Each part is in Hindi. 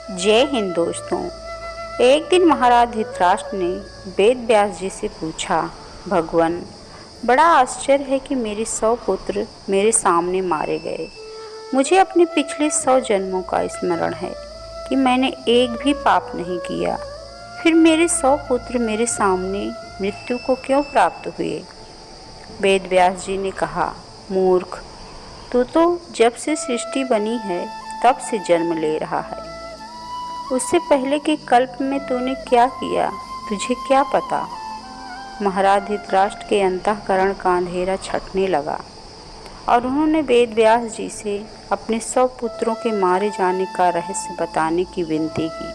जय हिंद दोस्तों। एक दिन महाराज धृतराष्ट्र ने वेद व्यास जी से पूछा, भगवान, बड़ा आश्चर्य है कि मेरे 100 पुत्र मेरे सामने मारे गए। मुझे अपने पिछले 100 जन्मों का स्मरण है कि मैंने एक भी पाप नहीं किया, फिर मेरे 100 पुत्र मेरे सामने मृत्यु को क्यों प्राप्त हुए? वेद व्यास जी ने कहा, मूर्ख, तू तो जब से सृष्टि बनी है तब से जन्म ले रहा है। उससे पहले के कल्प में तूने क्या किया, तुझे क्या पता? महाराज धृतराष्ट्र के अंतःकरण का अंधेरा छटने लगा और उन्होंने वेद व्यास जी से अपने 100 पुत्रों के मारे जाने का रहस्य बताने की विनती की।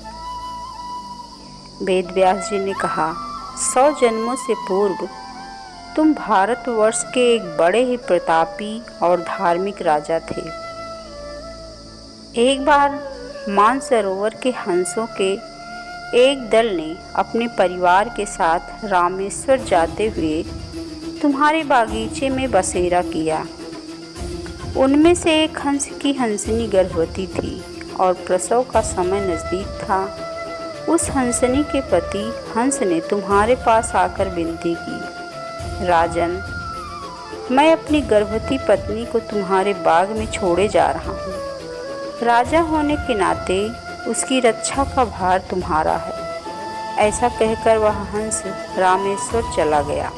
वेद व्यास जी ने कहा, 100 जन्मों से पूर्व तुम भारतवर्ष के एक बड़े ही प्रतापी और धार्मिक राजा थे। एक बार मानसरोवर के हंसों के एक दल ने अपने परिवार के साथ रामेश्वर जाते हुए तुम्हारे बागीचे में बसेरा किया। उनमें से एक हंस की हंसनी गर्भवती थी और प्रसव का समय नज़दीक था। उस हंसनी के पति हंस ने तुम्हारे पास आकर विनती की, राजन, मैं अपनी गर्भवती पत्नी को तुम्हारे बाग में छोड़े जा रहा हूँ। राजा होने के नाते उसकी रक्षा का भार तुम्हारा है। ऐसा कहकर वह हंस रामेश्वर चला गया।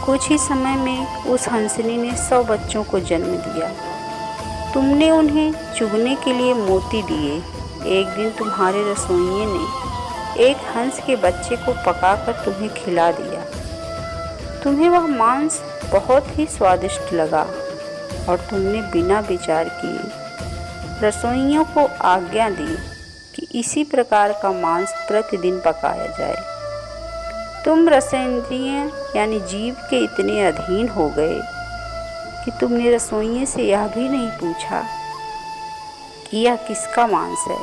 कुछ ही समय में उस हंसनी ने 100 बच्चों को जन्म दिया। तुमने उन्हें चुगने के लिए मोती दिए। एक दिन तुम्हारे रसोइये ने एक हंस के बच्चे को पकाकर तुम्हें खिला दिया। तुम्हें वह मांस बहुत ही स्वादिष्ट लगा और तुमने बिना विचार किए रसोइयों को आज्ञा दी कि इसी प्रकार का मांस प्रतिदिन पकाया जाए। तुम रसेंद्रिय यानी जीव के इतने अधीन हो गए कि तुमने रसोइये से यह भी नहीं पूछा कि यह किसका मांस है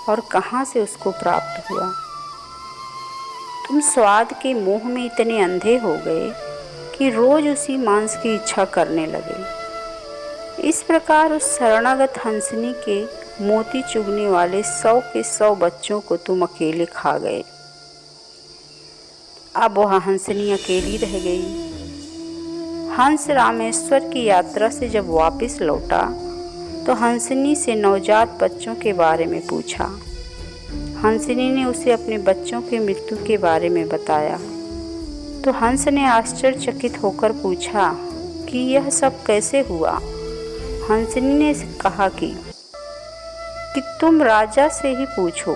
और कहाँ से उसको प्राप्त हुआ। तुम स्वाद के मोह में इतने अंधे हो गए कि रोज उसी मांस की इच्छा करने लगे। इस प्रकार उस शरणागत हंसनी के मोती चुगने वाले 100 के 100 बच्चों को तुम अकेले खा गए। अब वह हंसनी अकेली रह गई। हंस रामेश्वर की यात्रा से जब वापस लौटा तो हंसनी से नवजात बच्चों के बारे में पूछा। हंसनी ने उसे अपने बच्चों की मृत्यु के बारे में बताया तो हंस ने आश्चर्यचकित होकर पूछा कि यह सब कैसे हुआ। हंसनी ने कहा कि तुम राजा से ही पूछो।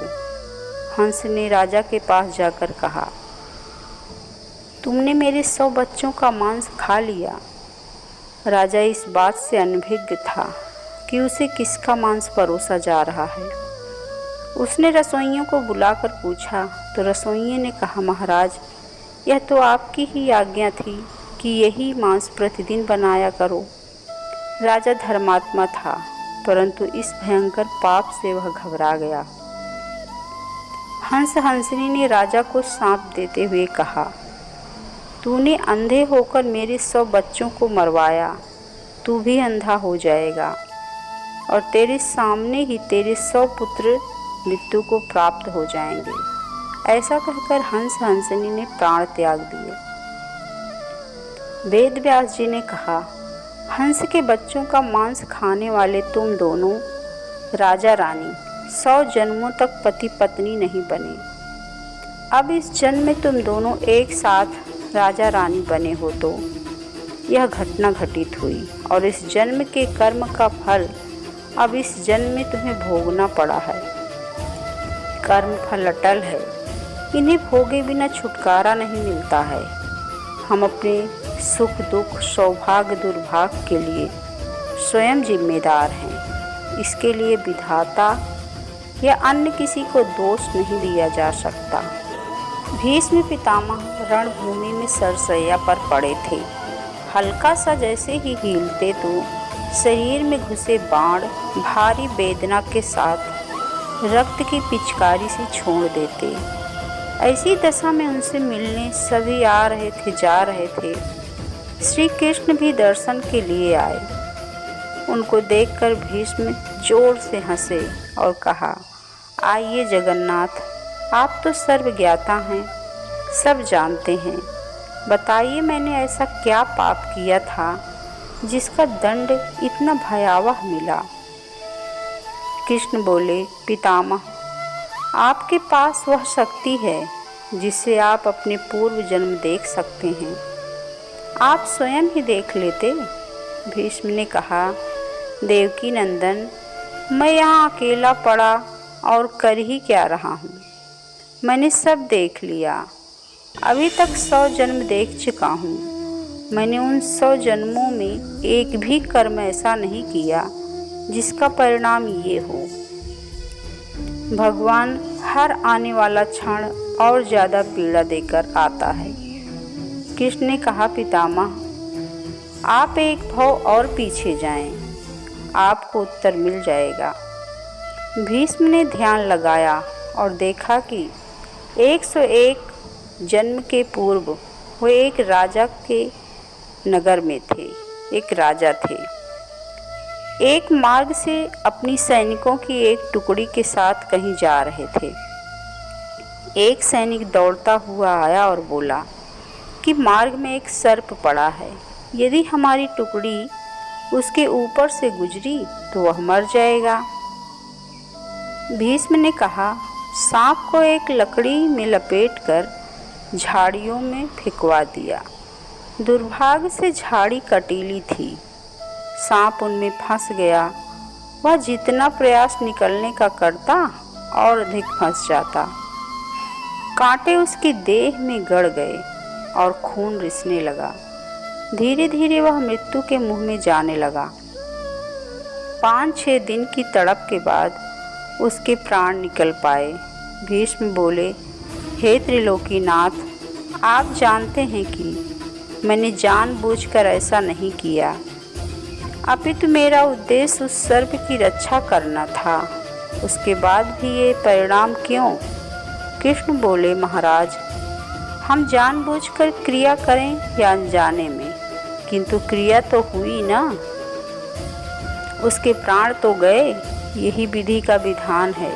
हंस ने राजा के पास जाकर कहा, तुमने मेरे 100 बच्चों का मांस खा लिया। राजा इस बात से अनभिज्ञ था कि उसे किसका मांस परोसा जा रहा है। उसने रसोइयों को बुलाकर पूछा तो रसोइये ने कहा, महाराज, यह तो आपकी ही आज्ञा थी कि यही मांस प्रतिदिन बनाया करो। राजा धर्मात्मा था, परंतु इस भयंकर पाप से वह घबरा गया। हंस हंसनी ने राजा को सांप देते हुए कहा, तूने अंधे होकर मेरे 100 बच्चों को मरवाया, तू भी अंधा हो जाएगा और तेरे सामने ही तेरे 100 पुत्र मृत्यु को प्राप्त हो जाएंगे। ऐसा कहकर हंस हंसनी ने प्राण त्याग दिए। वेद व्यास जी ने कहा, हंस के बच्चों का मांस खाने वाले तुम दोनों राजा रानी 100 जन्मों तक पति पत्नी नहीं बने। अब इस जन्म में तुम दोनों एक साथ राजा रानी बने हो तो यह घटना घटित हुई और इस जन्म के कर्म का फल अब इस जन्म में तुम्हें भोगना पड़ा है। कर्म फल अटल है, इन्हें भोगे बिना छुटकारा नहीं मिलता है। हम अपने सुख दुख सौभाग्य दुर्भाग्य के लिए स्वयं जिम्मेदार हैं। इसके लिए विधाता या अन्य किसी को दोष नहीं दिया जा सकता। भीष्म पितामह रणभूमि में सरसैया पर पड़े थे। हल्का सा जैसे ही हिलते तो शरीर में घुसे बाण भारी वेदना के साथ रक्त की पिचकारी से छोड़ देते। ऐसी दशा में उनसे मिलने सभी आ रहे थे, जा रहे थे। श्री कृष्ण भी दर्शन के लिए आए। उनको देखकर भीष्म जोर से हंसे और कहा, आइए जगन्नाथ, आप तो सर्वज्ञाता हैं, सब जानते हैं। बताइए मैंने ऐसा क्या पाप किया था जिसका दंड इतना भयावह मिला। कृष्ण बोले, पितामह, आपके पास वह शक्ति है जिससे आप अपने पूर्व जन्म देख सकते हैं। आप स्वयं ही देख लेते। भीष्म ने कहा, देवकी नंदन, मैं यहाँ अकेला पड़ा और कर ही क्या रहा हूँ। मैंने सब देख लिया। अभी तक 100 जन्म देख चुका हूँ। मैंने उन 100 जन्मों में एक भी कर्म ऐसा नहीं किया जिसका परिणाम ये हो। भगवान हर आने वाला क्षण और ज़्यादा पीड़ा देकर आता है। कृष्ण ने कहा, पितामह, आप एक भाव और पीछे जाएं, आपको उत्तर मिल जाएगा। भीष्म ने ध्यान लगाया और देखा कि 101 जन्म के पूर्व वो एक राजा के नगर में थे। एक राजा थे। एक मार्ग से अपनी सैनिकों की एक टुकड़ी के साथ कहीं जा रहे थे। एक सैनिक दौड़ता हुआ आया और बोला कि मार्ग में एक सर्प पड़ा है। यदि हमारी टुकड़ी उसके ऊपर से गुजरी तो वह मर जाएगा। भीष्म ने कहा, सांप को एक लकड़ी में लपेटकर झाड़ियों में फेंकवा दिया। दुर्भाग्य से झाड़ी कटीली थी। सांप उनमें फंस गया। वह जितना प्रयास निकलने का करता और अधिक फंस जाता। कांटे उसकी देह में गड़ गए और खून रिसने लगा। धीरे धीरे वह मृत्यु के मुंह में जाने लगा। 5-6 दिन की तड़प के बाद उसके प्राण निकल पाए। भीष्म बोले, हे त्रिलोकीनाथ, आप जानते हैं कि मैंने जानबूझकर ऐसा नहीं किया, अपितु मेरा उद्देश्य उस सर्प की रक्षा करना था। उसके बाद भी ये परिणाम क्यों? कृष्ण बोले, महाराज, हम जानबूझकर क्रिया करें या अनजाने में, किंतु क्रिया तो हुई ना। उसके प्राण तो गए। यही विधि का विधान है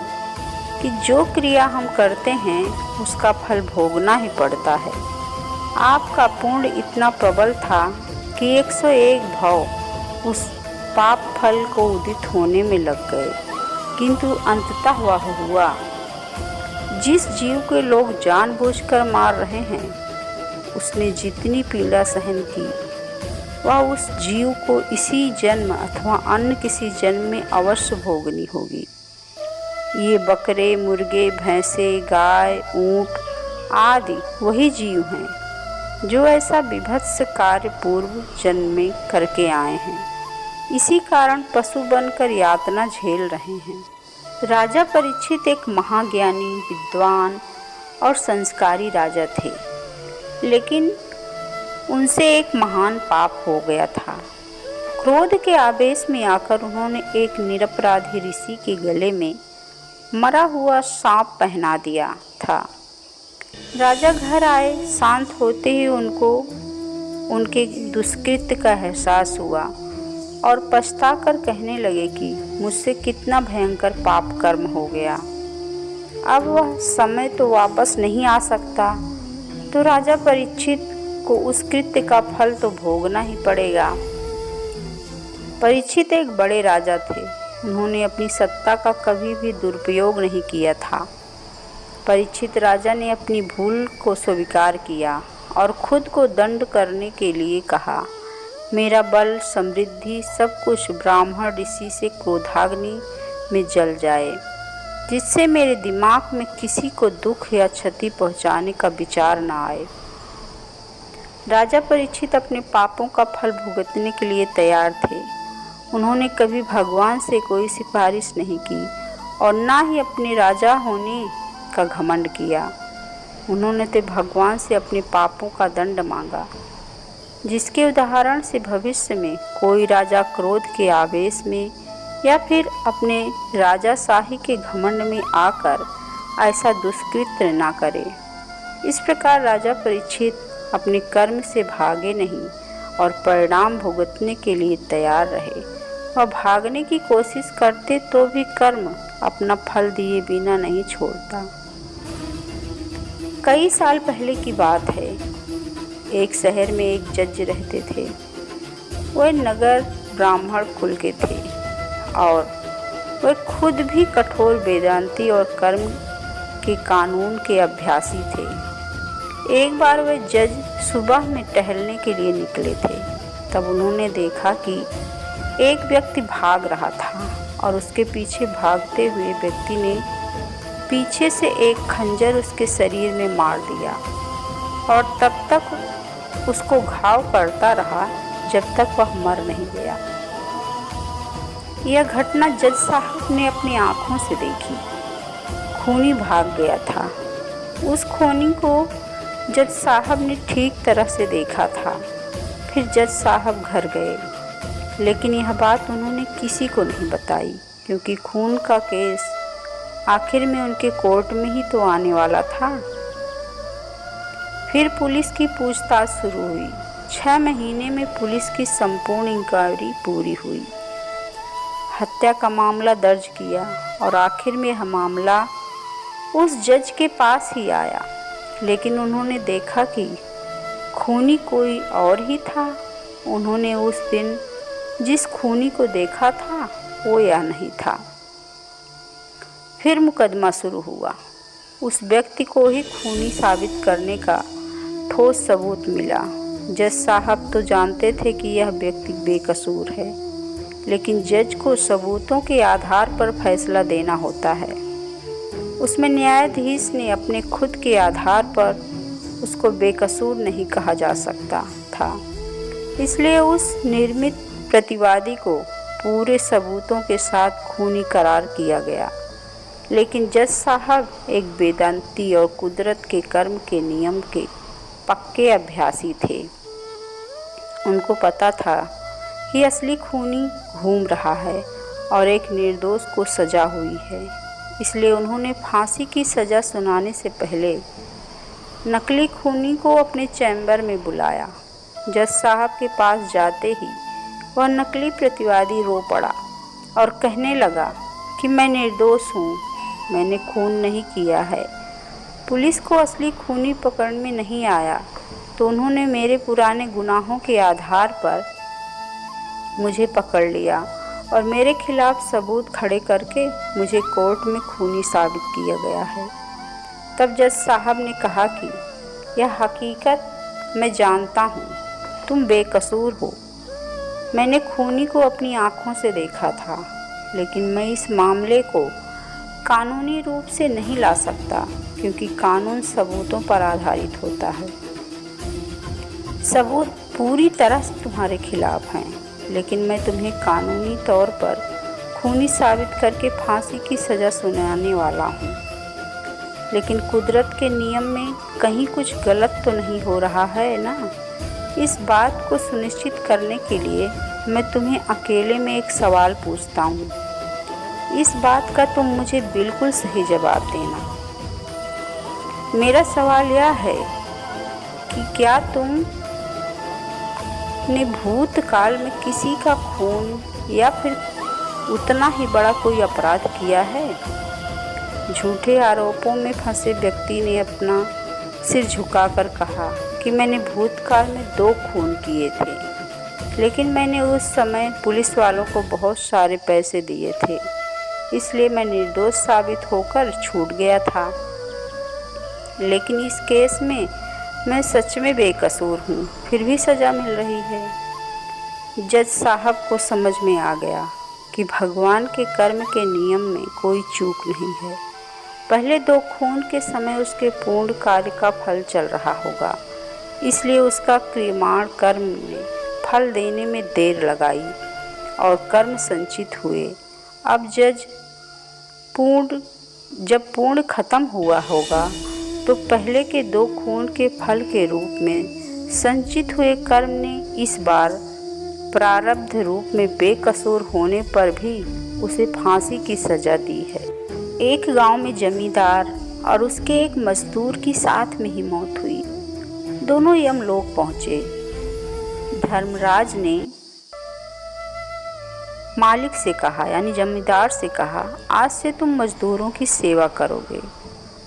कि जो क्रिया हम करते हैं उसका फल भोगना ही पड़ता है। आपका पुण्य इतना प्रबल था कि 101 भव उस पाप फल को उदित होने में लग गए, किंतु अंततः वह हुआ। जिस जीव के लोग जानबूझकर मार रहे हैं, उसने जितनी पीड़ा सहन की, वह उस जीव को इसी जन्म अथवा अन्य किसी जन्म में अवश्य भोगनी होगी। ये बकरे, मुर्गे, भैंसे, गाय, ऊंट आदि वही जीव हैं जो ऐसा विभत्स कार्य पूर्व जन्म में करके आए हैं। इसी कारण पशु बनकर यातना झेल रहे हैं। राजा परीक्षित एक महाज्ञानी, विद्वान और संस्कारी राजा थे, लेकिन उनसे एक महान पाप हो गया था। क्रोध के आवेश में आकर उन्होंने एक निरपराधी ऋषि के गले में मरा हुआ सांप पहना दिया था। राजा घर आए। शांत होते ही उनको उनके दुष्कृत्य का एहसास हुआ और पछताकर कहने लगे कि मुझसे कितना भयंकर पाप कर्म हो गया। अब वह समय तो वापस नहीं आ सकता, तो राजा परीक्षित को उस कृत्य का फल तो भोगना ही पड़ेगा। परीक्षित एक बड़े राजा थे। उन्होंने अपनी सत्ता का कभी भी दुरुपयोग नहीं किया था। परीक्षित राजा ने अपनी भूल को स्वीकार किया और खुद को दंड करने के लिए कहा, मेरा बल, समृद्धि, सब कुछ ब्राह्मण ऋषि से क्रोधाग्नि में जल जाए, जिससे मेरे दिमाग में किसी को दुख या क्षति पहुंचाने का विचार न आए। राजा परीक्षित अपने पापों का फल भुगतने के लिए तैयार थे। उन्होंने कभी भगवान से कोई सिफारिश नहीं की और ना ही अपने राजा होने का घमंड किया। उन्होंने तो भगवान से अपने पापों का दंड मांगा, जिसके उदाहरण से भविष्य में कोई राजा क्रोध के आवेश में या फिर अपने राजाशाही के घमंड में आकर ऐसा दुष्कृत्य ना करे। इस प्रकार राजा परीक्षित अपने कर्म से भागे नहीं और परिणाम भुगतने के लिए तैयार रहे। वह भागने की कोशिश करते तो भी कर्म अपना फल दिए बिना नहीं छोड़ता। कई साल पहले की बात है। एक शहर में एक जज रहते थे। वह नगर ब्राह्मण कुल के थे और वह खुद भी कठोर वेदांती और कर्म के कानून के अभ्यासी थे। एक बार वह जज सुबह में टहलने के लिए निकले थे। तब उन्होंने देखा कि एक व्यक्ति भाग रहा था और उसके पीछे भागते हुए व्यक्ति ने पीछे से एक खंजर उसके शरीर में मार दिया और तब तक उसको घाव करता रहा जब तक वह मर नहीं गया। यह घटना जज साहब ने अपनी आंखों से देखी। खूनी भाग गया था। उस खूनी को जज साहब ने ठीक तरह से देखा था। फिर जज साहब घर गए, लेकिन यह बात उन्होंने किसी को नहीं बताई, क्योंकि खून का केस आखिर में उनके कोर्ट में ही तो आने वाला था। फिर पुलिस की पूछताछ शुरू हुई। 6 महीने में पुलिस की संपूर्ण इंक्वायरी पूरी हुई। हत्या का मामला दर्ज किया और आखिर में यह मामला उस जज के पास ही आया, लेकिन उन्होंने देखा कि खूनी कोई और ही था। उन्होंने उस दिन जिस खूनी को देखा था वो यह नहीं था। फिर मुकदमा शुरू हुआ। उस व्यक्ति को ही खूनी साबित करने का ठोस सबूत मिला। जज साहब तो जानते थे कि यह व्यक्ति बेकसूर है, लेकिन जज को सबूतों के आधार पर फैसला देना होता है। उसमें न्यायाधीश ने अपने खुद के आधार पर उसको बेकसूर नहीं कहा जा सकता था। इसलिए उस निर्मित प्रतिवादी को पूरे सबूतों के साथ खूनी करार किया गया। लेकिन जज साहब एक वेदांती और कुदरत के कर्म के नियम के पक्के अभ्यासी थे। उनको पता था कि असली खूनी घूम रहा है और एक निर्दोष को सजा हुई है। इसलिए उन्होंने फांसी की सज़ा सुनाने से पहले नकली खूनी को अपने चैम्बर में बुलाया। जज साहब के पास जाते ही वह नकली प्रतिवादी रो पड़ा और कहने लगा कि मैं निर्दोष हूँ, मैंने खून नहीं किया है। पुलिस को असली खूनी पकड़ में नहीं आया तो उन्होंने मेरे पुराने गुनाहों के आधार पर मुझे पकड़ लिया और मेरे खिलाफ सबूत खड़े करके मुझे कोर्ट में खूनी साबित किया गया है। तब जज साहब ने कहा कि यह हकीकत मैं जानता हूँ, तुम बेकसूर हो। मैंने खूनी को अपनी आँखों से देखा था, लेकिन मैं इस मामले को कानूनी रूप से नहीं ला सकता, क्योंकि कानून सबूतों पर आधारित होता है। सबूत पूरी तरह से तुम्हारे खिलाफ हैं, लेकिन मैं तुम्हें कानूनी तौर पर खूनी साबित करके फांसी की सज़ा सुनाने वाला हूँ। लेकिन कुदरत के नियम में कहीं कुछ गलत तो नहीं हो रहा है ना? इस बात को सुनिश्चित करने के लिए मैं तुम्हें अकेले में एक सवाल पूछता हूँ। इस बात का तुम मुझे बिल्कुल सही जवाब देना। मेरा सवाल यह है कि क्या तुम ने भूतकाल में किसी का खून या फिर उतना ही बड़ा कोई अपराध किया है? झूठे आरोपों में फंसे व्यक्ति ने अपना सिर झुकाकर कहा कि मैंने भूतकाल में 2 खून किए थे, लेकिन मैंने उस समय पुलिस वालों को बहुत सारे पैसे दिए थे, इसलिए मैं निर्दोष साबित होकर छूट गया था। लेकिन इस केस में मैं सच में बेकसूर हूँ, फिर भी सज़ा मिल रही है। जज साहब को समझ में आ गया कि भगवान के कर्म के नियम में कोई चूक नहीं है। पहले 2 खून के समय उसके पूर्ण कार्य का फल चल रहा होगा, इसलिए उसका क्रियमाण कर्म में फल देने में देर लगाई और कर्म संचित हुए। अब जब पूर्ण खत्म हुआ होगा तो पहले के 2 खून के फल के रूप में संचित हुए कर्म ने इस बार प्रारब्ध रूप में बेकसूर होने पर भी उसे फांसी की सज़ा दी है। एक गांव में जमींदार और उसके एक मजदूर की साथ में ही मौत हुई। दोनों यमलोक पहुँचे। धर्मराज ने मालिक से कहा, यानी जमींदार से कहा, आज से तुम मज़दूरों की सेवा करोगे।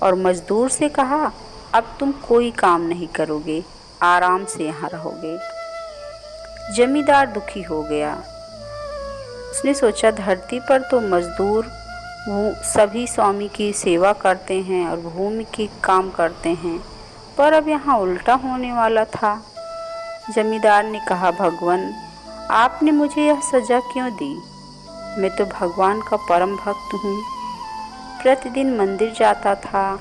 और मज़दूर से कहा, अब तुम कोई काम नहीं करोगे, आराम से यहाँ रहोगे। जमींदार दुखी हो गया। उसने सोचा, धरती पर तो मज़दूर वो सभी स्वामी की सेवा करते हैं और भूमि के काम करते हैं, पर अब यहाँ उल्टा होने वाला था। जमींदार ने कहा, भगवान, आपने मुझे यह सज़ा क्यों दी? मैं तो भगवान का परम भक्त हूँ। प्रतिदिन मंदिर जाता था,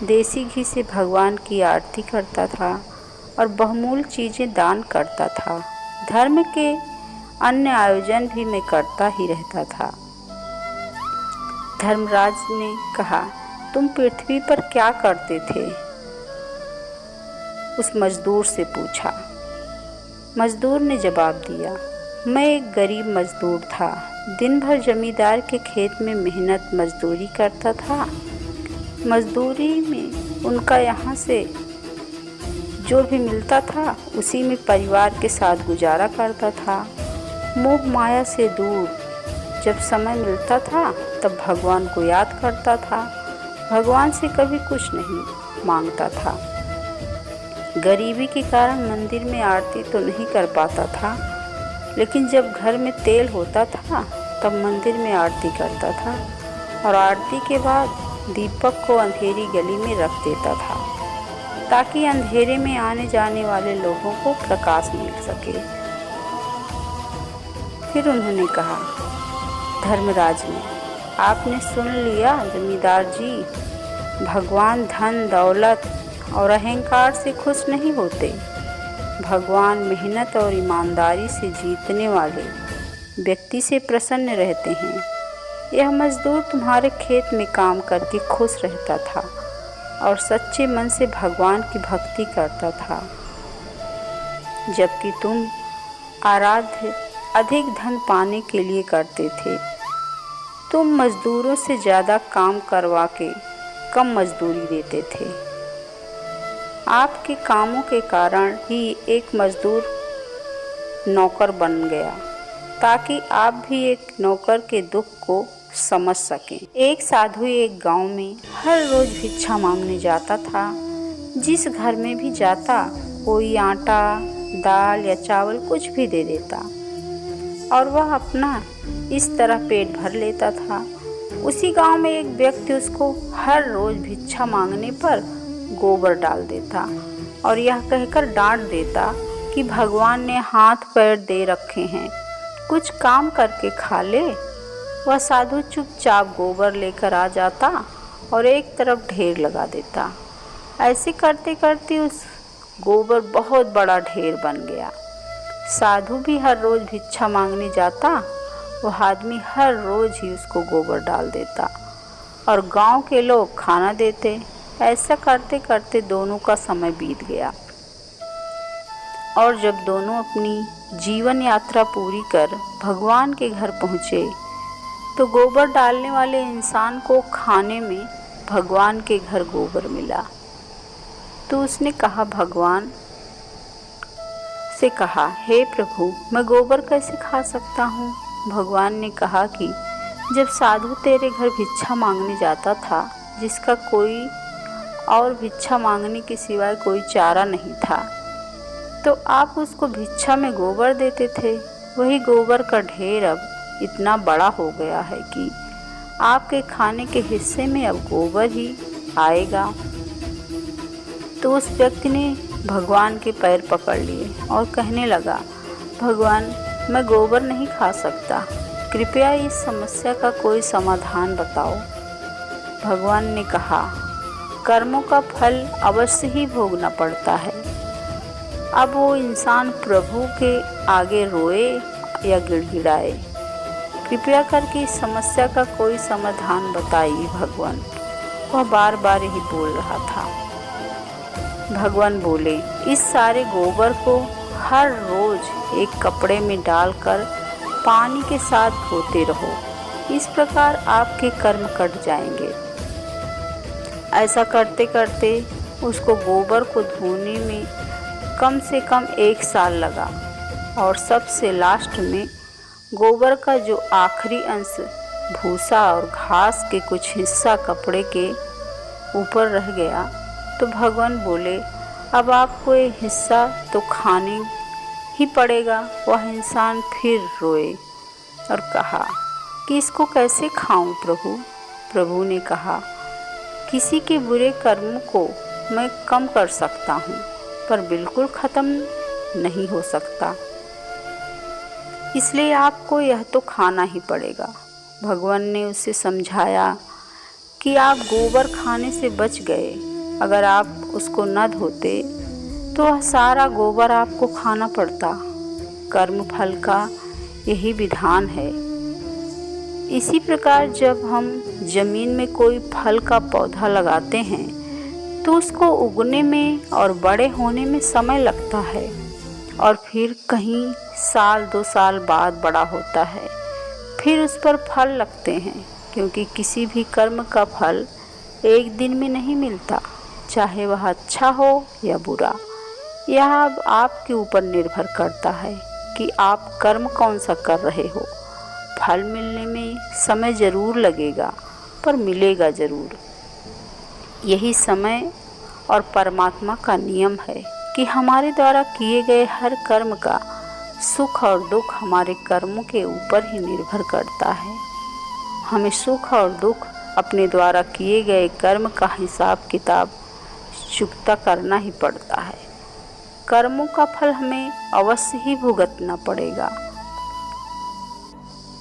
देसी घी से भगवान की आरती करता था और बहुमूल्य चीज़ें दान करता था। धर्म के अन्य आयोजन भी मैं करता ही रहता था। धर्मराज ने कहा, तुम पृथ्वी पर क्या करते थे? उस मजदूर से पूछा। मजदूर ने जवाब दिया, मैं एक गरीब मजदूर था, दिन भर जमींदार के खेत में मेहनत मजदूरी करता था। मजदूरी में उनका यहाँ से जो भी मिलता था उसी में परिवार के साथ गुजारा करता था। मोह माया से दूर जब समय मिलता था तब भगवान को याद करता था। भगवान से कभी कुछ नहीं मांगता था। गरीबी के कारण मंदिर में आरती तो नहीं कर पाता था, लेकिन जब घर में तेल होता था तब मंदिर में आरती करता था और आरती के बाद दीपक को अंधेरी गली में रख देता था ताकि अंधेरे में आने जाने वाले लोगों को प्रकाश मिल सके। फिर उन्होंने कहा, धर्मराज ने, आपने सुन लिया जमींदार जी, भगवान धन दौलत और अहंकार से खुश नहीं होते। भगवान मेहनत और ईमानदारी से जीतने वाले व्यक्ति से प्रसन्न रहते हैं। यह मजदूर तुम्हारे खेत में काम करके खुश रहता था और सच्चे मन से भगवान की भक्ति करता था, जबकि तुम आराध्य अधिक धन पाने के लिए करते थे। तुम मजदूरों से ज़्यादा काम करवा के कम मजदूरी देते थे। आपके कामों के कारण ही एक मजदूर नौकर बन गया ताकि आप भी एक नौकर के दुख को समझ सकें। एक साधु एक गांव में हर रोज़ भिक्षा मांगने जाता था। जिस घर में भी जाता कोई आटा, दाल या चावल कुछ भी दे देता और वह अपना इस तरह पेट भर लेता था। उसी गांव में एक व्यक्ति उसको हर रोज़ भिक्षा मांगने पर गोबर डाल देता और यह कहकर डांट देता कि भगवान ने हाथ पैर दे रखे हैं, कुछ काम करके खा ले। वह साधु चुपचाप गोबर लेकर आ जाता और एक तरफ ढेर लगा देता। ऐसे करते करते उस गोबर बहुत बड़ा ढेर बन गया। साधु भी हर रोज़ भिक्षा मांगने जाता, वह आदमी हर रोज़ ही उसको गोबर डाल देता और गांव के लोग खाना देते। ऐसा करते करते दोनों का समय बीत गया और जब दोनों अपनी जीवन यात्रा पूरी कर भगवान के घर पहुँचे तो गोबर डालने वाले इंसान को खाने में भगवान के घर गोबर मिला। तो उसने कहा, भगवान से कहा, हे प्रभु, मैं गोबर कैसे खा सकता हूँ? भगवान ने कहा कि जब साधु तेरे घर भिक्षा मांगने जाता था, जिसका कोई और भिक्षा मांगने के सिवाय कोई चारा नहीं था, तो आप उसको भिक्षा में गोबर देते थे। वही गोबर का ढेर अब इतना बड़ा हो गया है कि आपके खाने के हिस्से में अब गोबर ही आएगा। तो उस व्यक्ति ने भगवान के पैर पकड़ लिए और कहने लगा, भगवान, मैं गोबर नहीं खा सकता, कृपया इस समस्या का कोई समाधान बताओ। भगवान ने कहा, कर्मों का फल अवश्य ही भोगना पड़ता है। अब वो इंसान प्रभु के आगे रोए या गिड़गिड़ाए, कृपया करके इस समस्या का कोई समाधान बताइए भगवान। वह बार बार ही बोल रहा था। भगवान बोले, इस सारे गोबर को हर रोज़ एक कपड़े में डालकर पानी के साथ धोते रहो, इस प्रकार आपके कर्म कट जाएंगे। ऐसा करते करते उसको गोबर को धोने में कम से कम 1 साल लगा और सबसे लास्ट में गोबर का जो आखिरी अंश भूसा और घास के कुछ हिस्सा कपड़े के ऊपर रह गया तो भगवान बोले, अब आपको ये हिस्सा तो खाने ही पड़ेगा। वह इंसान फिर रोए और कहा कि इसको कैसे खाऊं प्रभु। प्रभु ने कहा, किसी के बुरे कर्मों को मैं कम कर सकता हूँ पर बिल्कुल ख़त्म नहीं हो सकता, इसलिए आपको यह तो खाना ही पड़ेगा। भगवान ने उसे समझाया कि आप गोबर खाने से बच गए, अगर आप उसको न धोते तो वह सारा गोबर आपको खाना पड़ता। कर्म फल का यही विधान है। इसी प्रकार जब हम जमीन में कोई फल का पौधा लगाते हैं तो उसको उगने में और बड़े होने में समय लगता है और फिर कहीं साल 2 साल बाद बड़ा होता है, फिर उस पर फल लगते हैं, क्योंकि किसी भी कर्म का फल एक दिन में नहीं मिलता, चाहे वह अच्छा हो या बुरा। यह अब आपके ऊपर निर्भर करता है कि आप कर्म कौन सा कर रहे हो। फल मिलने में समय ज़रूर लगेगा पर मिलेगा ज़रूर। यही समय और परमात्मा का नियम है कि हमारे द्वारा किए गए हर कर्म का सुख और दुख हमारे कर्मों के ऊपर ही निर्भर करता है। हमें सुख और दुख अपने द्वारा किए गए कर्म का हिसाब किताब चुकता करना ही पड़ता है। कर्मों का फल हमें अवश्य ही भुगतना पड़ेगा।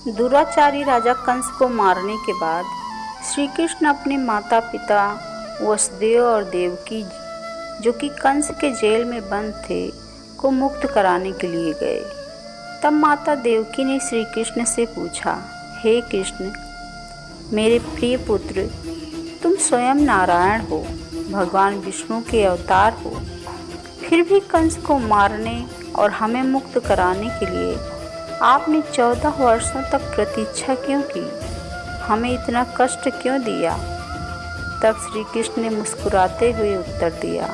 दुराचारी राजा कंस को मारने के बाद श्री कृष्ण अपने माता पिता वसुदेव और देवकी, जो कि कंस के जेल में बंद थे, को मुक्त कराने के लिए गए। तब माता देवकी ने श्री कृष्ण से पूछा, हे कृष्ण, मेरे प्रिय पुत्र, तुम स्वयं नारायण हो, भगवान विष्णु के अवतार हो, फिर भी कंस को मारने और हमें मुक्त कराने के लिए आपने 14 वर्षों तक प्रतीक्षा क्यों की? हमें इतना कष्ट क्यों दिया? तब श्री कृष्ण ने मुस्कुराते हुए उत्तर दिया,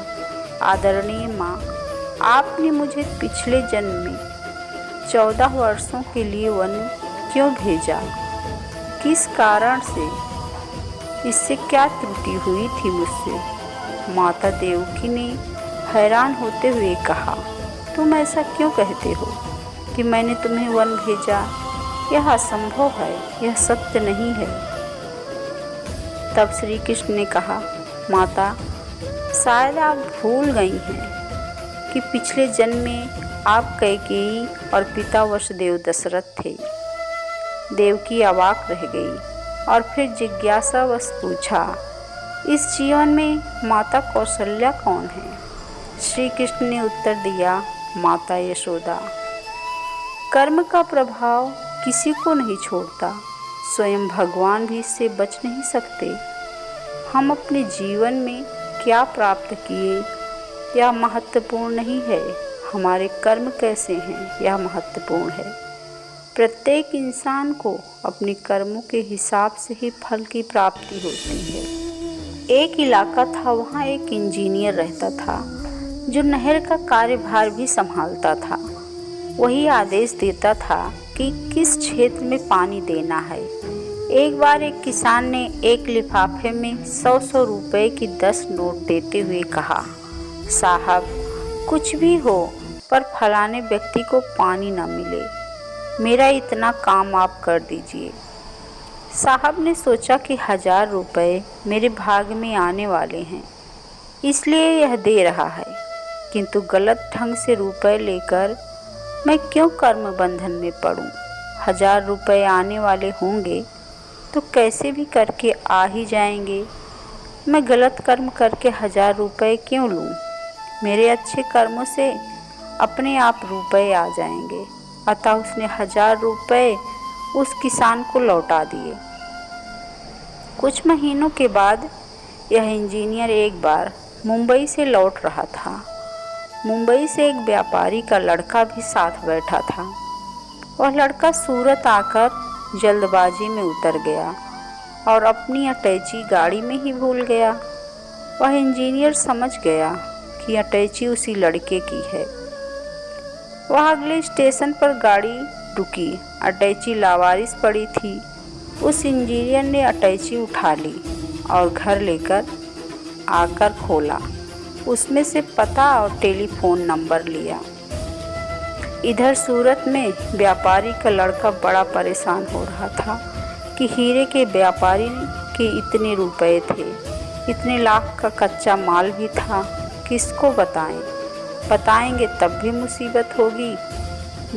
आदरणीय माँ, आपने मुझे पिछले जन्म में 14 वर्षों के लिए वन क्यों भेजा? किस कारण से? इससे क्या त्रुटि हुई थी मुझसे? माता देवकी ने हैरान होते हुए कहा, तुम ऐसा क्यों कहते हो कि मैंने तुम्हें वन भेजा? यह असंभव है, यह सत्य नहीं है। तब श्री कृष्ण ने कहा, माता, शायद आप भूल गई हैं कि पिछले जन्म में आप कैकेयी और पिता वसुदेव दशरथ थे। देवकी अवाक रह गई और फिर जिज्ञासावश पूछा, इस जीवन में माता कौशल्या कौन है? श्री कृष्ण ने उत्तर दिया, माता यशोदा। कर्म का प्रभाव किसी को नहीं छोड़ता, स्वयं भगवान भी इससे बच नहीं सकते। हम अपने जीवन में क्या प्राप्त किए यह महत्वपूर्ण नहीं है, हमारे कर्म कैसे हैं यह महत्वपूर्ण है। प्रत्येक इंसान को अपने कर्मों के हिसाब से ही फल की प्राप्ति होती है। एक इलाका था, वहाँ एक इंजीनियर रहता था जो नहर का कार्यभार भी संभालता था। वही आदेश देता था कि किस क्षेत्र में पानी देना है। एक बार एक किसान ने एक लिफाफे में 100 रुपए की 10 नोट देते हुए कहा, साहब, कुछ भी हो पर फलाने व्यक्ति को पानी न मिले, मेरा इतना काम आप कर दीजिए। साहब ने सोचा कि 1000 रुपये मेरे भाग में आने वाले हैं, इसलिए यह दे रहा है, किंतु गलत ढंग से रुपए लेकर मैं क्यों कर्म बंधन में पड़ूं? 1000 रुपये आने वाले होंगे तो कैसे भी करके आ ही जाएंगे। मैं गलत कर्म करके 1000 रुपये क्यों लूं? मेरे अच्छे कर्मों से अपने आप रुपए आ जाएंगे। अतः उसने 1000 रुपये उस किसान को लौटा दिए। कुछ महीनों के बाद यह इंजीनियर एक बार मुंबई से लौट रहा था। मुंबई से एक व्यापारी का लड़का भी साथ बैठा था। वह लड़का सूरत आकर जल्दबाजी में उतर गया और अपनी अटैची गाड़ी में ही भूल गया। वह इंजीनियर समझ गया कि अटैची उसी लड़के की है। वह अगले स्टेशन पर गाड़ी रुकी। अटैची लावारिस पड़ी थी। उस इंजीनियर ने अटैची उठा ली और घर लेकर आकर खोला। उसमें से पता और टेलीफोन नंबर लिया। इधर सूरत में व्यापारी का लड़का बड़ा परेशान हो रहा था कि हीरे के व्यापारी के इतने रुपए थे, इतने लाख का कच्चा माल भी था, किसको बताएं? बताएंगे तब भी मुसीबत होगी।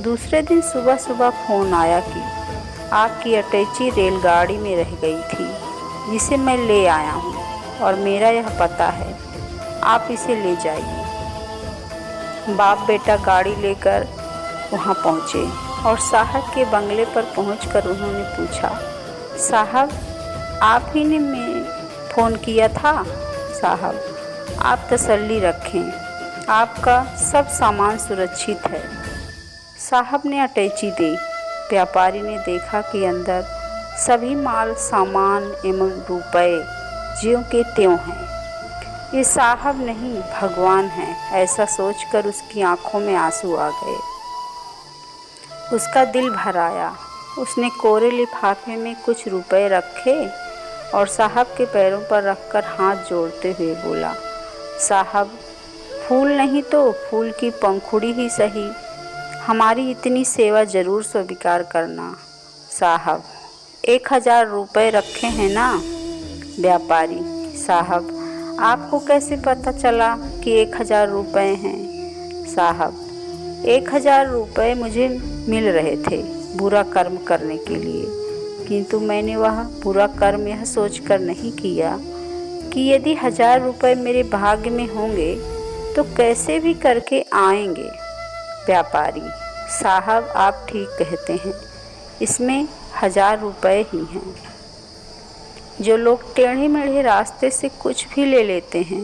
दूसरे दिन सुबह सुबह फ़ोन आया कि आपकी अटैची रेलगाड़ी में रह गई थी, जिसे मैं ले आया हूँ और मेरा यह पता है, आप इसे ले जाइए। बाप बेटा गाड़ी लेकर वहाँ पहुँचे और साहब के बंगले पर पहुँचकर उन्होंने पूछा, साहब आप ही ने मैं फ़ोन किया था? साहब आप तसल्ली रखें, आपका सब सामान सुरक्षित है। साहब ने अटैची दी। व्यापारी ने देखा कि अंदर सभी माल सामान एवं रुपए ज्यों के त्यों हैं। ये साहब नहीं भगवान हैं, ऐसा सोचकर उसकी आंखों में आंसू आ गए। उसका दिल भर आया। उसने कोरे लिफाफे में कुछ रुपए रखे और साहब के पैरों पर रखकर हाथ जोड़ते हुए बोला, साहब फूल नहीं तो फूल की पंखुड़ी ही सही, हमारी इतनी सेवा ज़रूर स्वीकार करना। साहब 1000 रुपये रखे हैं ना? व्यापारी, साहब आपको कैसे पता चला कि 1000 रुपये हैं? साहब 1000 रुपये मुझे मिल रहे थे बुरा कर्म करने के लिए, किंतु मैंने वह बुरा कर्म यह सोचकर नहीं किया कि यदि 1000 रुपये मेरे भाग्य में होंगे तो कैसे भी करके आएंगे। व्यापारी, साहब आप ठीक कहते हैं, इसमें 1000 रुपये ही हैं। जो लोग टेढ़े मेढ़े रास्ते से कुछ भी ले लेते हैं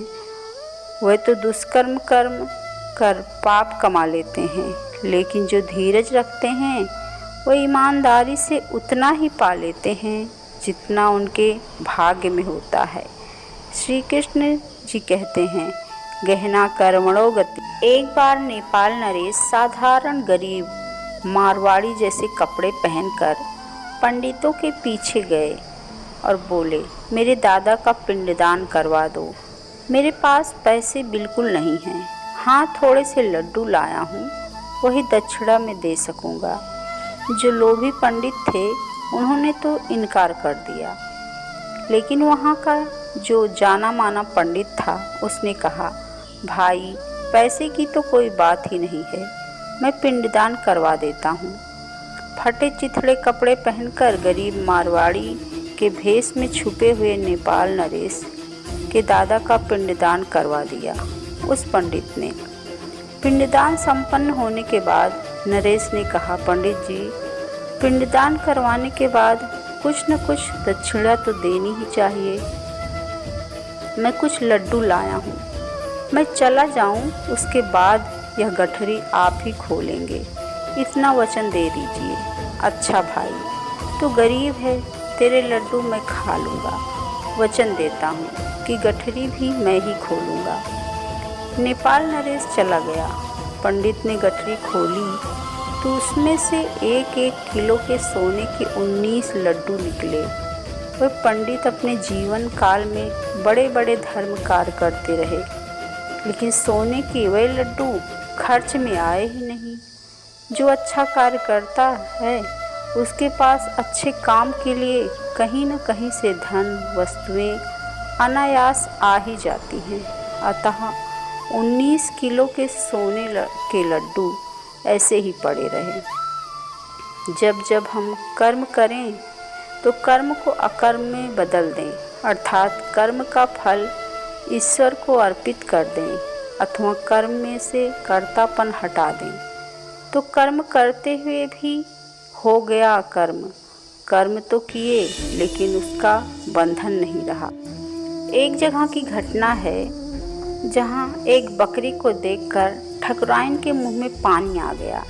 वह तो दुष्कर्म कर्म कर पाप कमा लेते हैं, लेकिन जो धीरज रखते हैं वह ईमानदारी से उतना ही पा लेते हैं जितना उनके भाग्य में होता है। श्री कृष्ण जी कहते हैं, गहना कर्मणो गति। एक बार नेपाल नरेश साधारण गरीब मारवाड़ी जैसे कपड़े पहनकर पंडितों के पीछे गए और बोले, मेरे दादा का पिंडदान करवा दो। मेरे पास पैसे बिल्कुल नहीं हैं, हाँ थोड़े से लड्डू लाया हूँ, वही दक्षिणा में दे सकूँगा। जो लोभी पंडित थे उन्होंने तो इनकार कर दिया, लेकिन वहाँ का जो जाना माना पंडित था उसने कहा, भाई पैसे की तो कोई बात ही नहीं है, मैं पिंडदान करवा देता हूँ। फटे चिथड़े कपड़े पहनकर गरीब मारवाड़ी के भेष में छुपे हुए नेपाल नरेश के दादा का पिंडदान करवा दिया उस पंडित ने। पिंडदान संपन्न होने के बाद नरेश ने कहा, पंडित जी पिंडदान करवाने के बाद कुछ न कुछ दक्षिणा तो देनी ही चाहिए। मैं कुछ लड्डू लाया हूँ, मैं चला जाऊँ, उसके बाद यह गठरी आप ही खोलेंगे, इतना वचन दे दीजिए। अच्छा भाई तू गरीब है, तेरे लड्डू मैं खा लूँगा, वचन देता हूँ कि गठरी भी मैं ही खोलूँगा। नेपाल नरेश चला गया। पंडित ने गठरी खोली तो उसमें से 1-1 किलो के सोने के 19 लड्डू निकले। वह पंडित अपने जीवन काल में बड़े बड़े धर्म कार्य करते रहे, लेकिन सोने के वह लड्डू खर्च में आए ही नहीं। जो अच्छा कार्य करता है उसके पास अच्छे काम के लिए कहीं न कहीं से धन वस्तुएं अनायास आ ही जाती हैं। अतः 19 किलो के सोने के लड्डू ऐसे ही पड़े रहे। जब जब हम कर्म करें तो कर्म को अकर्म में बदल दें, अर्थात कर्म का फल ईश्वर को अर्पित कर दें अथवा कर्म में से कर्तापन हटा दें, तो कर्म करते हुए भी हो गया अकर्म। कर्म तो किए लेकिन उसका बंधन नहीं रहा। एक जगह की घटना है जहाँ एक बकरी को देखकर ठकुराइन के मुंह में पानी आ गया।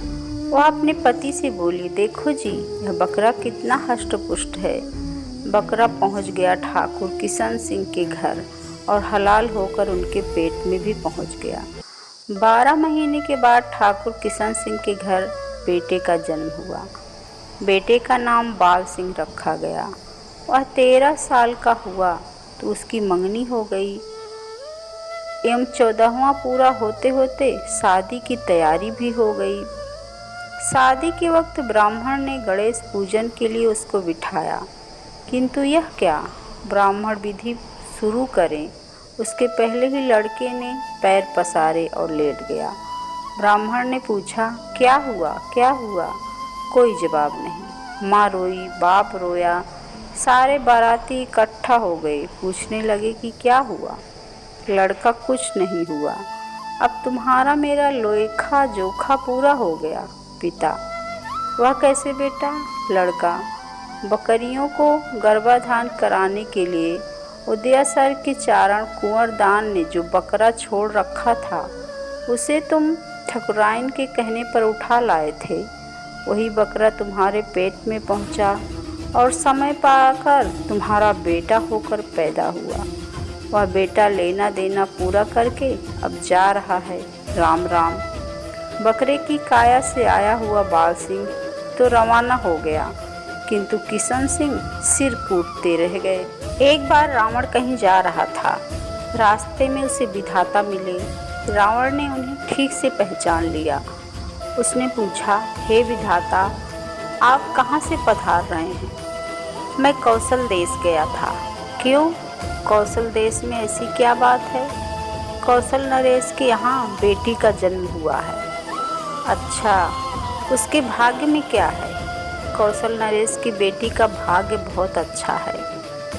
वह अपने पति से बोली, देखो जी यह बकरा कितना हष्ट-पुष्ट है। बकरा पहुँच गया ठाकुर किशन सिंह के घर और हलाल होकर उनके पेट में भी पहुँच गया। 12 महीने के बाद ठाकुर किशन सिंह के घर बेटे का जन्म हुआ। बेटे का नाम बाल सिंह रखा गया। वह 13 साल का हुआ तो उसकी मंगनी हो गई एवं 14वां पूरा होते होते शादी की तैयारी भी हो गई। शादी के वक्त ब्राह्मण ने गणेश पूजन के लिए उसको बिठाया, किंतु यह क्या, ब्राह्मण विधि शुरू करें उसके पहले ही लड़के ने पैर पसारे और लेट गया। ब्राह्मण ने पूछा, क्या हुआ क्या हुआ? कोई जवाब नहीं। माँ रोई, बाप रोया, सारे बाराती इकट्ठा हो गए। पूछने लगे कि क्या हुआ? लड़का, कुछ नहीं हुआ, अब तुम्हारा मेरा लोखा जोखा पूरा हो गया। पिता, वह कैसे बेटा? लड़का, बकरियों को गर्भाधान कराने के लिए उदयासर के चारण कुंवर दान ने जो बकरा छोड़ रखा था उसे तुम ठकुराइन के कहने पर उठा लाए थे। वही बकरा तुम्हारे पेट में पहुंचा और समय पाकर तुम्हारा बेटा होकर पैदा हुआ। वह बेटा लेना देना पूरा करके अब जा रहा है। राम राम। बकरे की काया से आया हुआ बाल सिंह तो रवाना हो गया, किंतु किशन सिंह सिर कूटते रह गए। एक बार रावण कहीं जा रहा था। रास्ते में उसे विधाता मिले। रावण ने उन्हें ठीक से पहचान लिया। उसने पूछा, हे विधाता, आप कहाँ से पधार रहे हैं? मैं कौशल देश गया था। क्यों? कौशल देश में ऐसी क्या बात है? कौशल नरेश के यहाँ बेटी का जन्म हुआ है। अच्छा, उसके भाग्य में क्या है? कौशल नरेश की बेटी का भाग्य बहुत अच्छा है।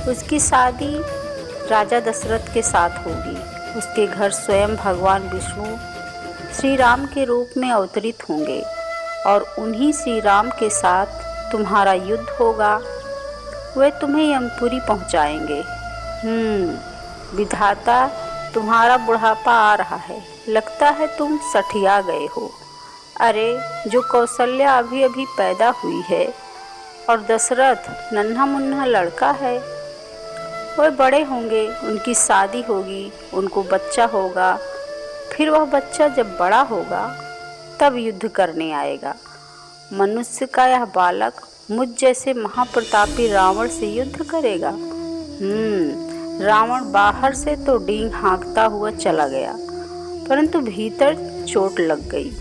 उसकी शादी राजा दशरथ के साथ होगी। उसके घर स्वयं भगवान विष्णु श्री राम के रूप में अवतरित होंगे और उन्हीं श्री राम के साथ तुम्हारा युद्ध होगा। वे तुम्हें यमपुरी पहुंचाएंगे। विधाता, तुम्हारा बुढ़ापा आ रहा है, लगता है तुम सठिया गए हो। अरे, जो कौशल्या अभी अभी पैदा हुई है और दशरथ नन्हा मुन्ना लड़का है, वह बड़े होंगे, उनकी शादी होगी, उनको बच्चा होगा। फिर वह बच्चा जब बड़ा होगा तब युद्ध करने आएगा। मनुष्य का यह बालक मुझ जैसे महाप्रतापी रावण से युद्ध करेगा? रावण बाहर से तो डींग हाँकता हुआ चला गया, परंतु भीतर चोट लग गई।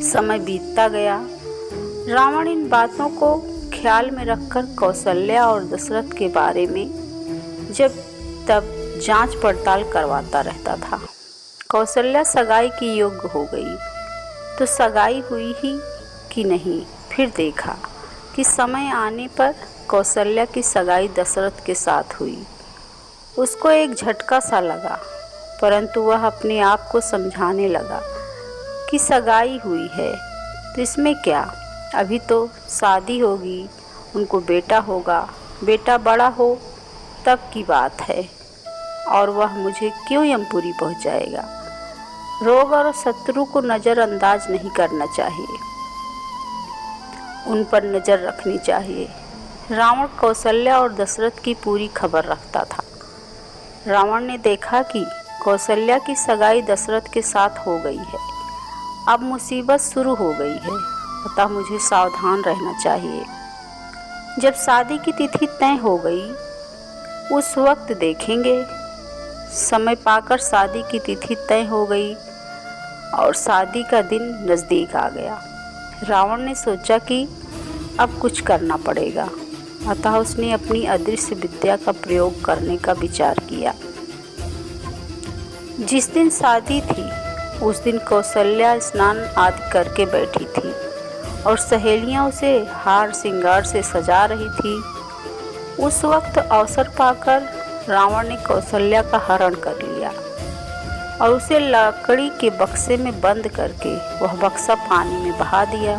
समय बीतता गया। रावण इन बातों को ख्याल में रखकर कौशल्या और दशरथ के बारे में जब तब जांच पड़ताल करवाता रहता था। कौशल्या सगाई की योग्य हो गई तो सगाई हुई ही कि नहीं। फिर देखा कि समय आने पर कौशल्या की सगाई दशरथ के साथ हुई। उसको एक झटका सा लगा, परंतु वह अपने आप को समझाने लगा कि सगाई हुई है तो इसमें क्या, अभी तो शादी होगी, उनको बेटा होगा, बेटा बड़ा हो तब की बात है, और वह मुझे क्यों यमपुरी पहुंचाएगा। रोग और शत्रु को नज़रअंदाज नहीं करना चाहिए, उन पर नज़र रखनी चाहिए। रावण कौशल्या और दशरथ की पूरी खबर रखता था। रावण ने देखा कि कौशल्या की सगाई दशरथ के साथ हो गई है। अब मुसीबत शुरू हो गई है, अतः मुझे सावधान रहना चाहिए। जब शादी की तिथि तय हो गई उस वक्त देखेंगे। समय पाकर शादी की तिथि तय हो गई और शादी का दिन नज़दीक आ गया। रावण ने सोचा कि अब कुछ करना पड़ेगा, अतः उसने अपनी अदृश्य विद्या का प्रयोग करने का विचार किया। जिस दिन शादी थी उस दिन कौशल्या स्नान आदि करके बैठी थी और सहेलियां उसे हार श्रृंगार से सजा रही थी। उस वक्त अवसर पाकर रावण ने कौशल्या का हरण कर लिया और उसे लकड़ी के बक्से में बंद करके वह बक्सा पानी में बहा दिया।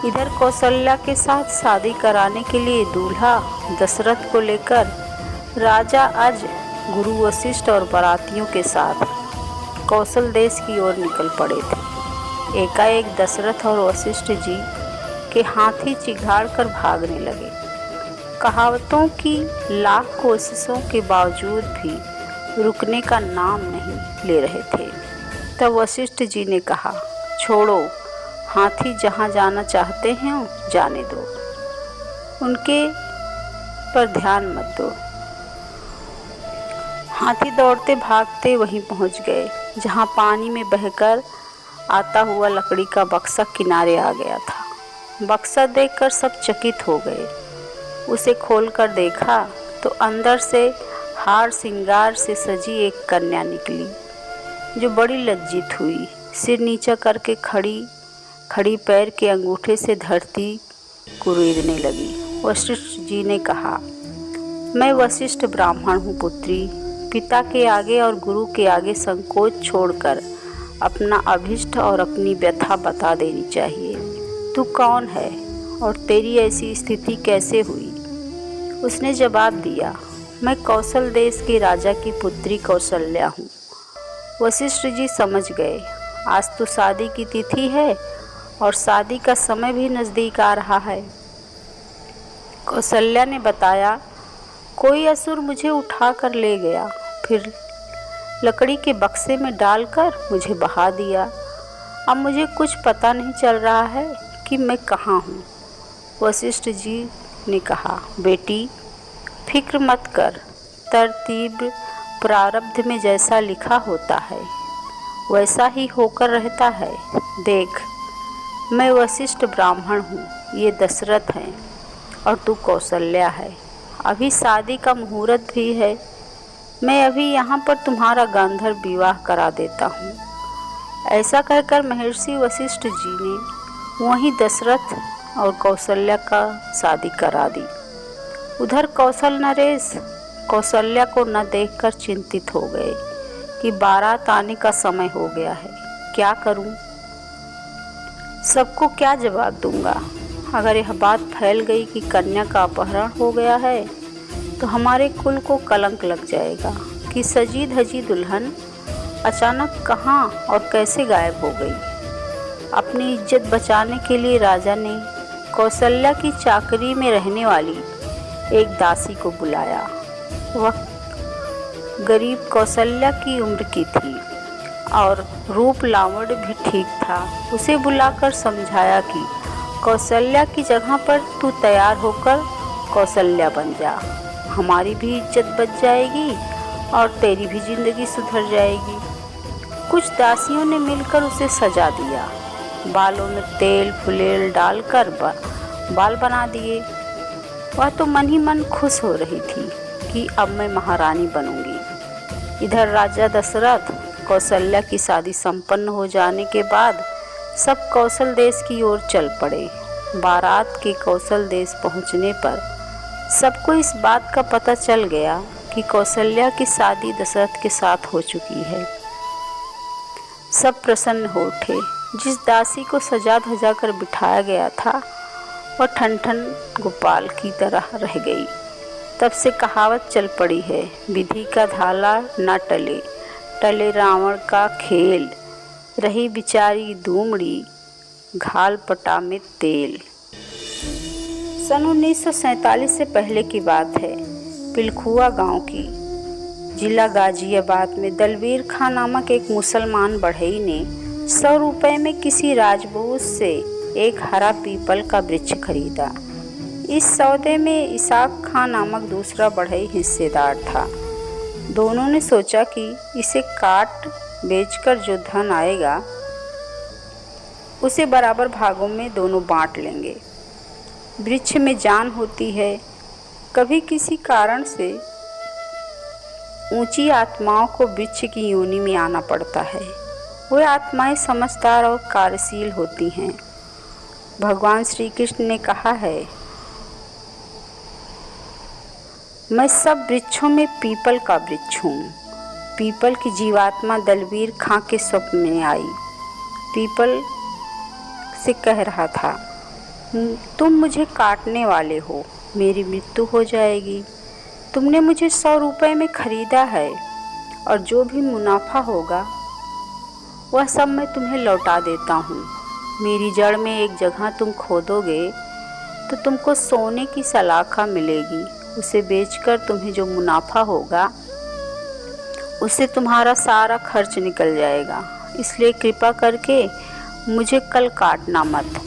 इधर कौशल्या के साथ शादी कराने के लिए दूल्हा दशरथ को लेकर राजा अज, गुरु वशिष्ठ और बारातियों के साथ कौशल देश की ओर निकल पड़े थे। एकाएक दशरथ और वशिष्ठ जी के हाथी चिघाड़ कर भागने लगे। कहावतों की लाख कोशिशों के बावजूद भी रुकने का नाम नहीं ले रहे थे। तब वशिष्ठ जी ने कहा, छोड़ो, हाथी जहाँ जाना चाहते हैं जाने दो, उनके पर ध्यान मत दो। हाथी दौड़ते भागते वहीं पहुंच गए जहां पानी में बहकर आता हुआ लकड़ी का बक्सा किनारे आ गया था। बक्सा देखकर सब चकित हो गए। उसे खोलकर देखा तो अंदर से हार श्रृंगार से सजी एक कन्या निकली, जो बड़ी लज्जित हुई। सिर नीचा करके खड़ी पैर के अंगूठे से धरती कुरेदने लगी। वशिष्ठ जी ने कहा, मैं वशिष्ठ ब्राह्मण हूँ पुत्री। पिता के आगे और गुरु के आगे संकोच छोड़कर अपना अभिष्ट और अपनी व्यथा बता देनी चाहिए। तू कौन है और तेरी ऐसी स्थिति कैसे हुई? उसने जवाब दिया, मैं कौशल देश के राजा की पुत्री कौशल्या हूँ। वशिष्ठ जी समझ गए, आज तो शादी की तिथि है और शादी का समय भी नज़दीक आ रहा है। कौशल्या ने बताया, कोई असुर मुझे उठा कर ले गया, फिर लकड़ी के बक्से में डालकर मुझे बहा दिया। अब मुझे कुछ पता नहीं चल रहा है कि मैं कहाँ हूँ। वशिष्ठ जी ने कहा, बेटी फिक्र मत कर, तरतीब प्रारब्ध में जैसा लिखा होता है वैसा ही होकर रहता है। देख, मैं वशिष्ठ ब्राह्मण हूँ, ये दशरथ हैं और तू कौशल्या है। अभी शादी का मुहूर्त भी है। मैं अभी यहाँ पर तुम्हारा गांधर्व विवाह करा देता हूँ। ऐसा कहकर महर्षि वशिष्ठ जी ने वहीं दशरथ और कौशल्या का शादी करा दी। उधर कौशल नरेश कौशल्या को न देखकर चिंतित हो गए कि बारात आने का समय हो गया है। क्या करूं? सबको क्या जवाब दूंगा? अगर यह बात फैल गई कि कन्या का अपहरण हो गया है तो हमारे कुल को कलंक लग जाएगा कि सजी धजी दुल्हन अचानक कहाँ और कैसे गायब हो गई। अपनी इज्जत बचाने के लिए राजा ने कौशल्या की चाकरी में रहने वाली एक दासी को बुलाया। वह गरीब कौशल्या की उम्र की थी और रूप लावण्य भी ठीक था। उसे बुलाकर समझाया कि कौशल्या की जगह पर तू तैयार होकर कौशल्या बन जा। हमारी भी इज्जत बच जाएगी और तेरी भी जिंदगी सुधर जाएगी। कुछ दासियों ने मिलकर उसे सजा दिया। बालों में तेल फुलेल डालकर बाल बना दिए। वह तो मन ही मन खुश हो रही थी कि अब मैं महारानी बनूंगी। इधर राजा दशरथ कौशल्या की शादी संपन्न हो जाने के बाद सब कौशल देश की ओर चल पड़े। बारात के कौशल देश पहुंचने पर सबको इस बात का पता चल गया कि कौशल्या की शादी दशरथ के साथ हो चुकी है। सब प्रसन्न हो उठे। जिस दासी को सजा धजा कर बिठाया गया था वह ठन गोपाल की तरह रह गई। तब से कहावत चल पड़ी है, विधि का धाला न टले, टले रावण का खेल, रही बिचारी दूमड़ी, घाल पटा में तेल। सन 1947 से पहले की बात है। पिलखुआ गांव की, जिला गाजियाबाद में दलवीर खां नामक एक मुसलमान बढ़ई ने 100 रुपये में किसी राजपूत से एक हरा पीपल का वृक्ष खरीदा। इस सौदे में इसाक खां नामक दूसरा बढ़ई हिस्सेदार था। दोनों ने सोचा कि इसे काट बेचकर जो धन आएगा उसे बराबर भागों में दोनों बांट लेंगे। वृक्ष में जान होती है। कभी किसी कारण से ऊंची आत्माओं को वृक्ष की योनि में आना पड़ता है। वे आत्माएं समझदार और कार्यशील होती हैं। भगवान श्री कृष्ण ने कहा है, मैं सब वृक्षों में पीपल का वृक्ष हूँ। पीपल की जीवात्मा दलवीर खां के स्वप्न में आई। पीपल से कह रहा था, तुम मुझे काटने वाले हो, मेरी मृत्यु हो जाएगी। तुमने मुझे 100 रुपये में खरीदा है और जो भी मुनाफा होगा वह सब मैं तुम्हें लौटा देता हूँ। मेरी जड़ में एक जगह तुम खोदोगे तो तुमको सोने की सलाखा मिलेगी। उसे बेचकर तुम्हें जो मुनाफा होगा उससे तुम्हारा सारा खर्च निकल जाएगा। इसलिए कृपा करके मुझे कल काटना मत,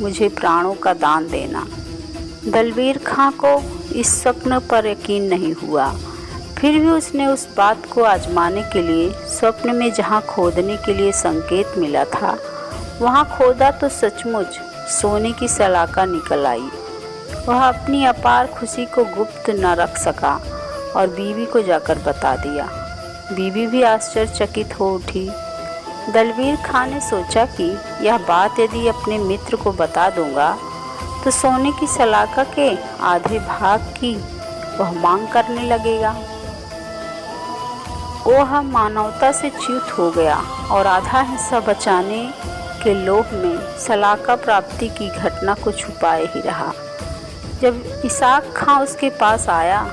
मुझे प्राणों का दान देना। दलवीर खां को इस स्वप्न पर यकीन नहीं हुआ, फिर भी उसने उस बात को आजमाने के लिए स्वप्न में जहाँ खोदने के लिए संकेत मिला था वहाँ खोदा तो सचमुच सोने की सलाखा निकल आई। वह अपनी अपार खुशी को गुप्त न रख सका और बीवी को जाकर बता दिया। बीवी भी आश्चर्यचकित हो उठी। दलवीर खां ने सोचा कि यह बात यदि अपने मित्र को बता दूंगा तो सोने की सलाखा के आधे भाग की वह मांग करने लगेगा। वह मानवता से च्युत हो गया और आधा हिस्सा बचाने के लोभ में सलाखा प्राप्ति की घटना को छुपाए ही रहा। जब इसाक खां उसके पास आया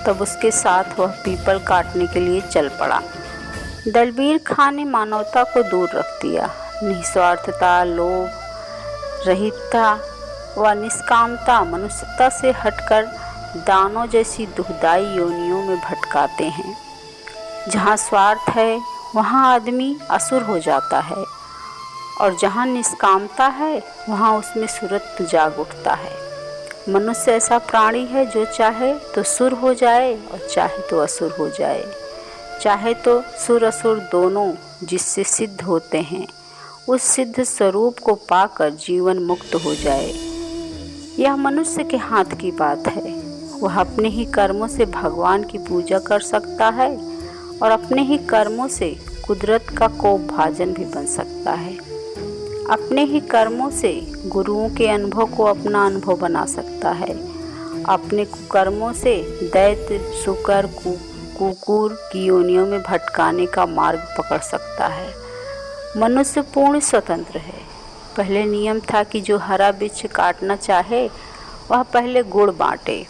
तब उसके साथ वह पीपल काटने के लिए चल पड़ा। दलवीर खां ने मानवता को दूर रख दिया। निस्वार्थता, लोभ रहितता व निष्कामता मनुष्यता से हटकर दानों जैसी दुखदाई योनियों में भटकाते हैं। जहाँ स्वार्थ है वहाँ आदमी असुर हो जाता है और जहाँ निष्कामता है वहाँ उसमें सूरत जाग उठता है। मनुष्य ऐसा प्राणी है जो चाहे तो सुर हो जाए और चाहे तो असुर हो जाए, चाहे तो सुर असुर दोनों जिससे सिद्ध होते हैं उस सिद्ध स्वरूप को पाकर जीवन मुक्त हो जाए। यह मनुष्य के हाथ की बात है। वह अपने ही कर्मों से भगवान की पूजा कर सकता है और अपने ही कर्मों से कुदरत का कोप भाजन भी बन सकता है। अपने ही कर्मों से गुरुओं के अनुभव को अपना अनुभव बना सकता है। अपने कर्मों से दैत्य, शुकर, कुकुर की योनियों में भटकाने का मार्ग पकड़ सकता है। मनुष्य पूर्ण स्वतंत्र है। पहले नियम था कि जो हरा वृक्ष काटना चाहे वह पहले गुड़ बांटे।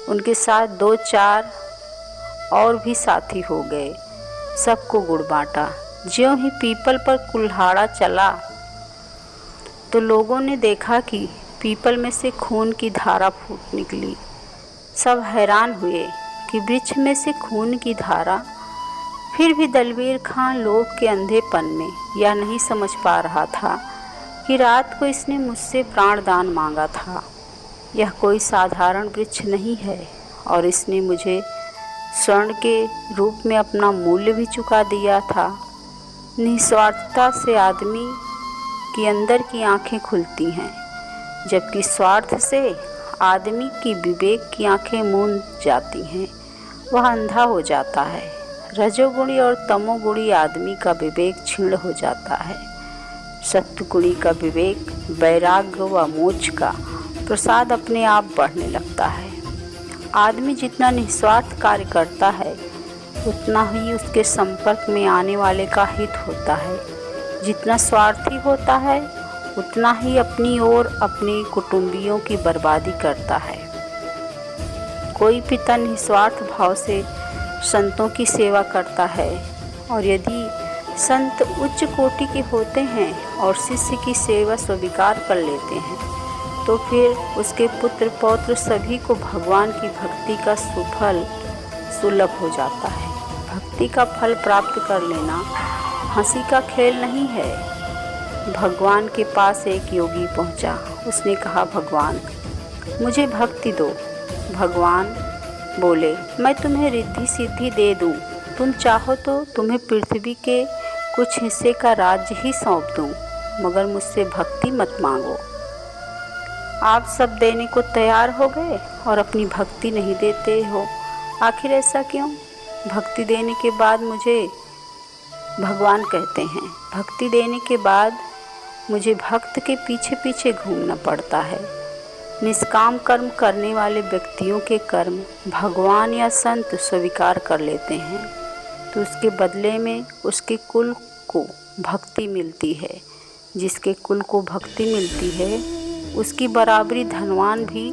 उनके साथ 2-4 और भी साथी हो गए, सबको गुड़ बांटा। ज्यों ही पीपल पर कुल्हाड़ा चला तो लोगों ने देखा कि पीपल में से खून की धारा फूट निकली। सब हैरान हुए कि वृक्ष में से खून की धारा। फिर भी दलवीर खां लोभ के अंधेपन में यह नहीं समझ पा रहा था कि रात को इसने मुझसे प्राणदान मांगा था। यह कोई साधारण वृक्ष नहीं है और इसने मुझे स्वर्ण के रूप में अपना मूल्य भी चुका दिया था। निस्वार्थता से आदमी की अंदर की आंखें खुलती हैं, जबकि स्वार्थ से आदमी की विवेक की आंखें मूंद जाती हैं। वह अंधा हो जाता है। रजोगुणी और तमोगुणी आदमी का विवेक क्षीण हो जाता है। सत्वगुणी का विवेक, वैराग्य व मोक्ष का प्रसाद अपने आप बढ़ने लगता है। आदमी जितना निस्वार्थ कार्य करता है उतना ही उसके संपर्क में आने वाले का हित होता है। जितना स्वार्थी होता है उतना ही अपनी और अपने कुटुंबियों की बर्बादी करता है। कोई पिता निस्वार्थ भाव से संतों की सेवा करता है और यदि संत उच्च कोटि के होते हैं और शिष्य की सेवा स्वीकार कर लेते हैं तो फिर उसके पुत्र पौत्र सभी को भगवान की भक्ति का सुफल सुलभ हो जाता है। भक्ति का फल प्राप्त कर लेना हंसी का खेल नहीं है। भगवान के पास एक योगी पहुंचा। उसने कहा, भगवान मुझे भक्ति दो। भगवान बोले, मैं तुम्हें रिद्धि सिद्धि दे दूं। तुम चाहो तो तुम्हें पृथ्वी के कुछ हिस्से का राज्य ही सौंप दूं, मगर मुझसे भक्ति मत मांगो। आप सब देने को तैयार हो गए और अपनी भक्ति नहीं देते हो। आखिर ऐसा क्यों? भक्ति देने के बाद मुझे भगवान कहते हैं, भक्ति देने के बाद मुझे भक्त के पीछे पीछे घूमना पड़ता है। निष्काम कर्म करने वाले व्यक्तियों के कर्म भगवान या संत स्वीकार कर लेते हैं तो उसके बदले में उसके कुल को भक्ति मिलती है। जिसके कुल को भक्ति मिलती है उसकी बराबरी धनवान भी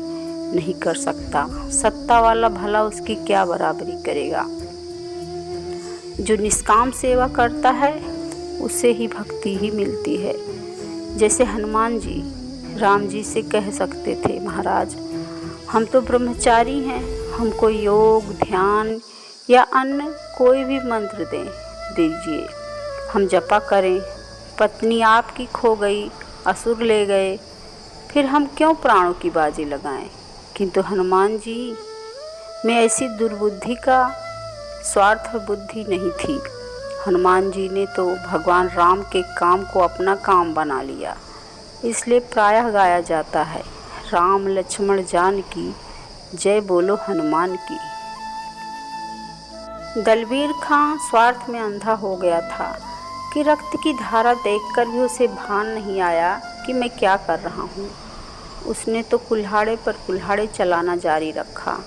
नहीं कर सकता। सत्ता वाला भला उसकी क्या बराबरी करेगा। जो निष्काम सेवा करता है उसे ही भक्ति ही मिलती है। जैसे हनुमान जी राम जी से कह सकते थे, महाराज हम तो ब्रह्मचारी हैं, हमको योग ध्यान या अन्य कोई भी मंत्र दीजिए, हम जपा करें पत्नी आपकी खो गई, असुर ले गए, फिर हम क्यों प्राणों की बाजी लगाएं। किंतु हनुमान जी में ऐसी दुर्बुद्धि का स्वार्थ बुद्धि नहीं थी। हनुमान जी ने तो भगवान राम के काम को अपना काम बना लिया। इसलिए प्रायः गाया जाता है, राम लक्ष्मण जानकी जय बोलो हनुमान की। दलबीर खां स्वार्थ में अंधा हो गया था कि रक्त की धारा देखकर भी उसे भान नहीं आया कि मैं क्या कर रहा हूँ। उसने तो कुल्हाड़े पर कुल्हाड़े चलाना जारी रखा।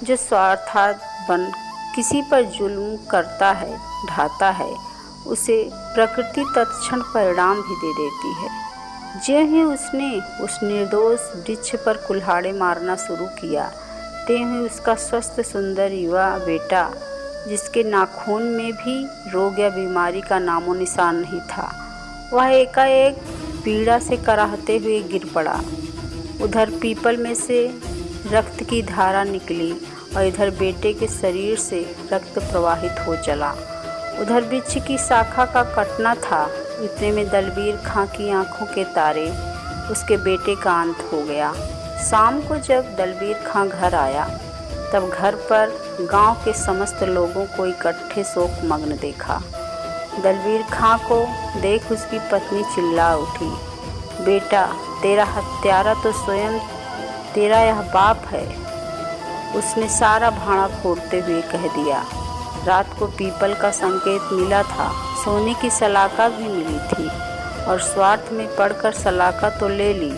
जो स्वार्थात बन किसी पर जुल्म करता है, ढाता है, उसे प्रकृति तत्क्षण परिणाम भी दे देती है। ज्यों ही उसने उस निर्दोष वृक्ष पर कुल्हाड़े मारना शुरू किया, त्यों ही उसका स्वस्थ सुंदर युवा बेटा, जिसके नाखून में भी रोग या बीमारी का नामो निशान नहीं था, वह एकाएक पीड़ा से कराहते हुए गिर पड़ा। उधर पीपल में से रक्त की धारा निकली और इधर बेटे के शरीर से रक्त प्रवाहित हो चला। उधर वृक्ष की शाखा का कटना था। इतने में दलबीर खां की आंखों के तारे, उसके बेटे का अंत हो गया। शाम को जब दलबीर खां घर आया, तब घर पर गांव के समस्त लोगों को इकट्ठे शोक मग्न देखा। दलबीर खां को देख उसकी पत्नी चिल्ला उठी, बेटा तेरा हत्यारा तो स्वयं तेरा यह बाप है। उसने सारा भाड़ा फोड़ते हुए कह दिया। रात को पीपल का संकेत मिला था, सोने की सलाखा भी मिली थी और स्वार्थ में पड़कर सलाखा तो ले ली,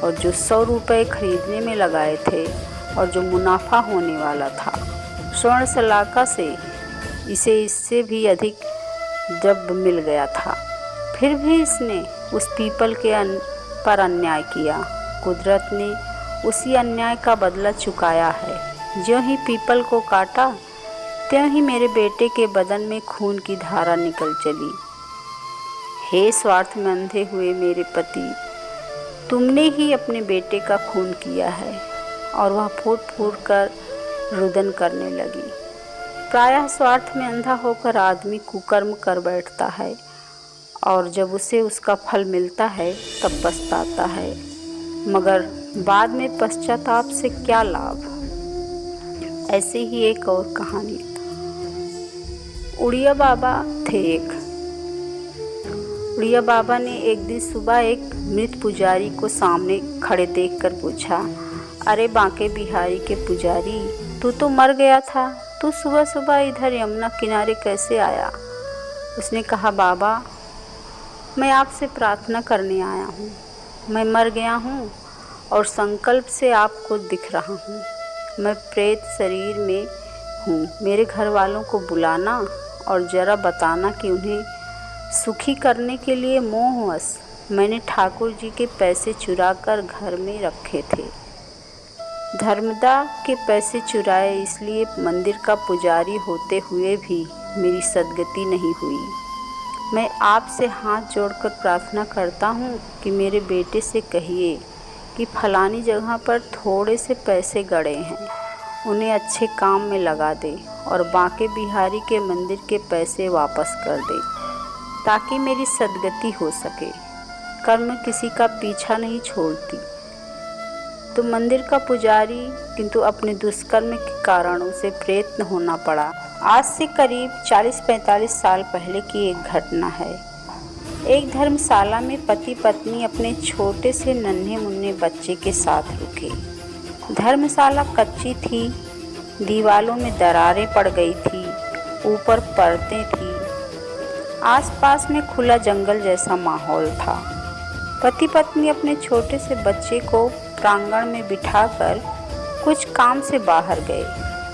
और जो 100 रुपये खरीदने में लगाए थे और जो मुनाफा होने वाला था, स्वर्ण सलाखा से इसे इससे भी अधिक जब मिल गया था। फिर भी इसने उस पीपल के पर अन्याय किया। कुदरत ने उसी अन्याय का बदला चुकाया है। ज्यों ही पीपल को काटा, त्यों ही मेरे बेटे के बदन में खून की धारा निकल चली। हे स्वार्थ में अंधे हुए मेरे पति, तुमने ही अपने बेटे का खून किया है। और वह फूट फूट कर रुदन करने लगी। प्रायः स्वार्थ में अंधा होकर आदमी कुकर्म कर बैठता है और जब उसे उसका फल मिलता है तब पछताता है, मगर बाद में पश्चाताप से क्या लाभ। ऐसे ही एक और कहानी। उड़िया बाबा थे एक। उड़िया बाबा ने एक दिन सुबह एक मृत पुजारी को सामने खड़े देखकर पूछा, अरे बांके बिहारी के पुजारी, तू तो मर गया था, तू सुबह सुबह इधर यमुना किनारे कैसे आया। उसने कहा, बाबा मैं आपसे प्रार्थना करने आया हूँ। मैं मर गया हूँ और संकल्प से आपको दिख रहा हूँ। मैं प्रेत शरीर में हूँ। मेरे घर वालों को बुलाना और ज़रा बताना कि उन्हें सुखी करने के लिए मोहवश मैंने ठाकुर जी के पैसे चुरा कर घर में रखे थे। धर्मदा के पैसे चुराए, इसलिए मंदिर का पुजारी होते हुए भी मेरी सद्गति नहीं हुई। मैं आपसे हाथ जोड़कर प्रार्थना करता हूँ कि मेरे बेटे से कहिए कि फलानी जगह पर थोड़े से पैसे गड़े हैं, उन्हें अच्छे काम में लगा दे और बांके बिहारी के मंदिर के पैसे वापस कर दे, ताकि मेरी सद्गति हो सके। कर्म किसी का पीछा नहीं छोड़ती। तो मंदिर का पुजारी किंतु अपने दुष्कर्म के कारण उसे प्रेत होना पड़ा। आज से करीब 40-45 साल पहले की एक घटना है। एक धर्मशाला में पति पत्नी अपने छोटे से नन्हे मुन्ने बच्चे के साथ रुके। धर्मशाला कच्ची थी, दीवारों में दरारें पड़ गई थी, ऊपर परतें थी, आसपास में खुला जंगल जैसा माहौल था। पति पत्नी अपने छोटे से बच्चे को प्रांगण में बिठाकर कुछ काम से बाहर गए।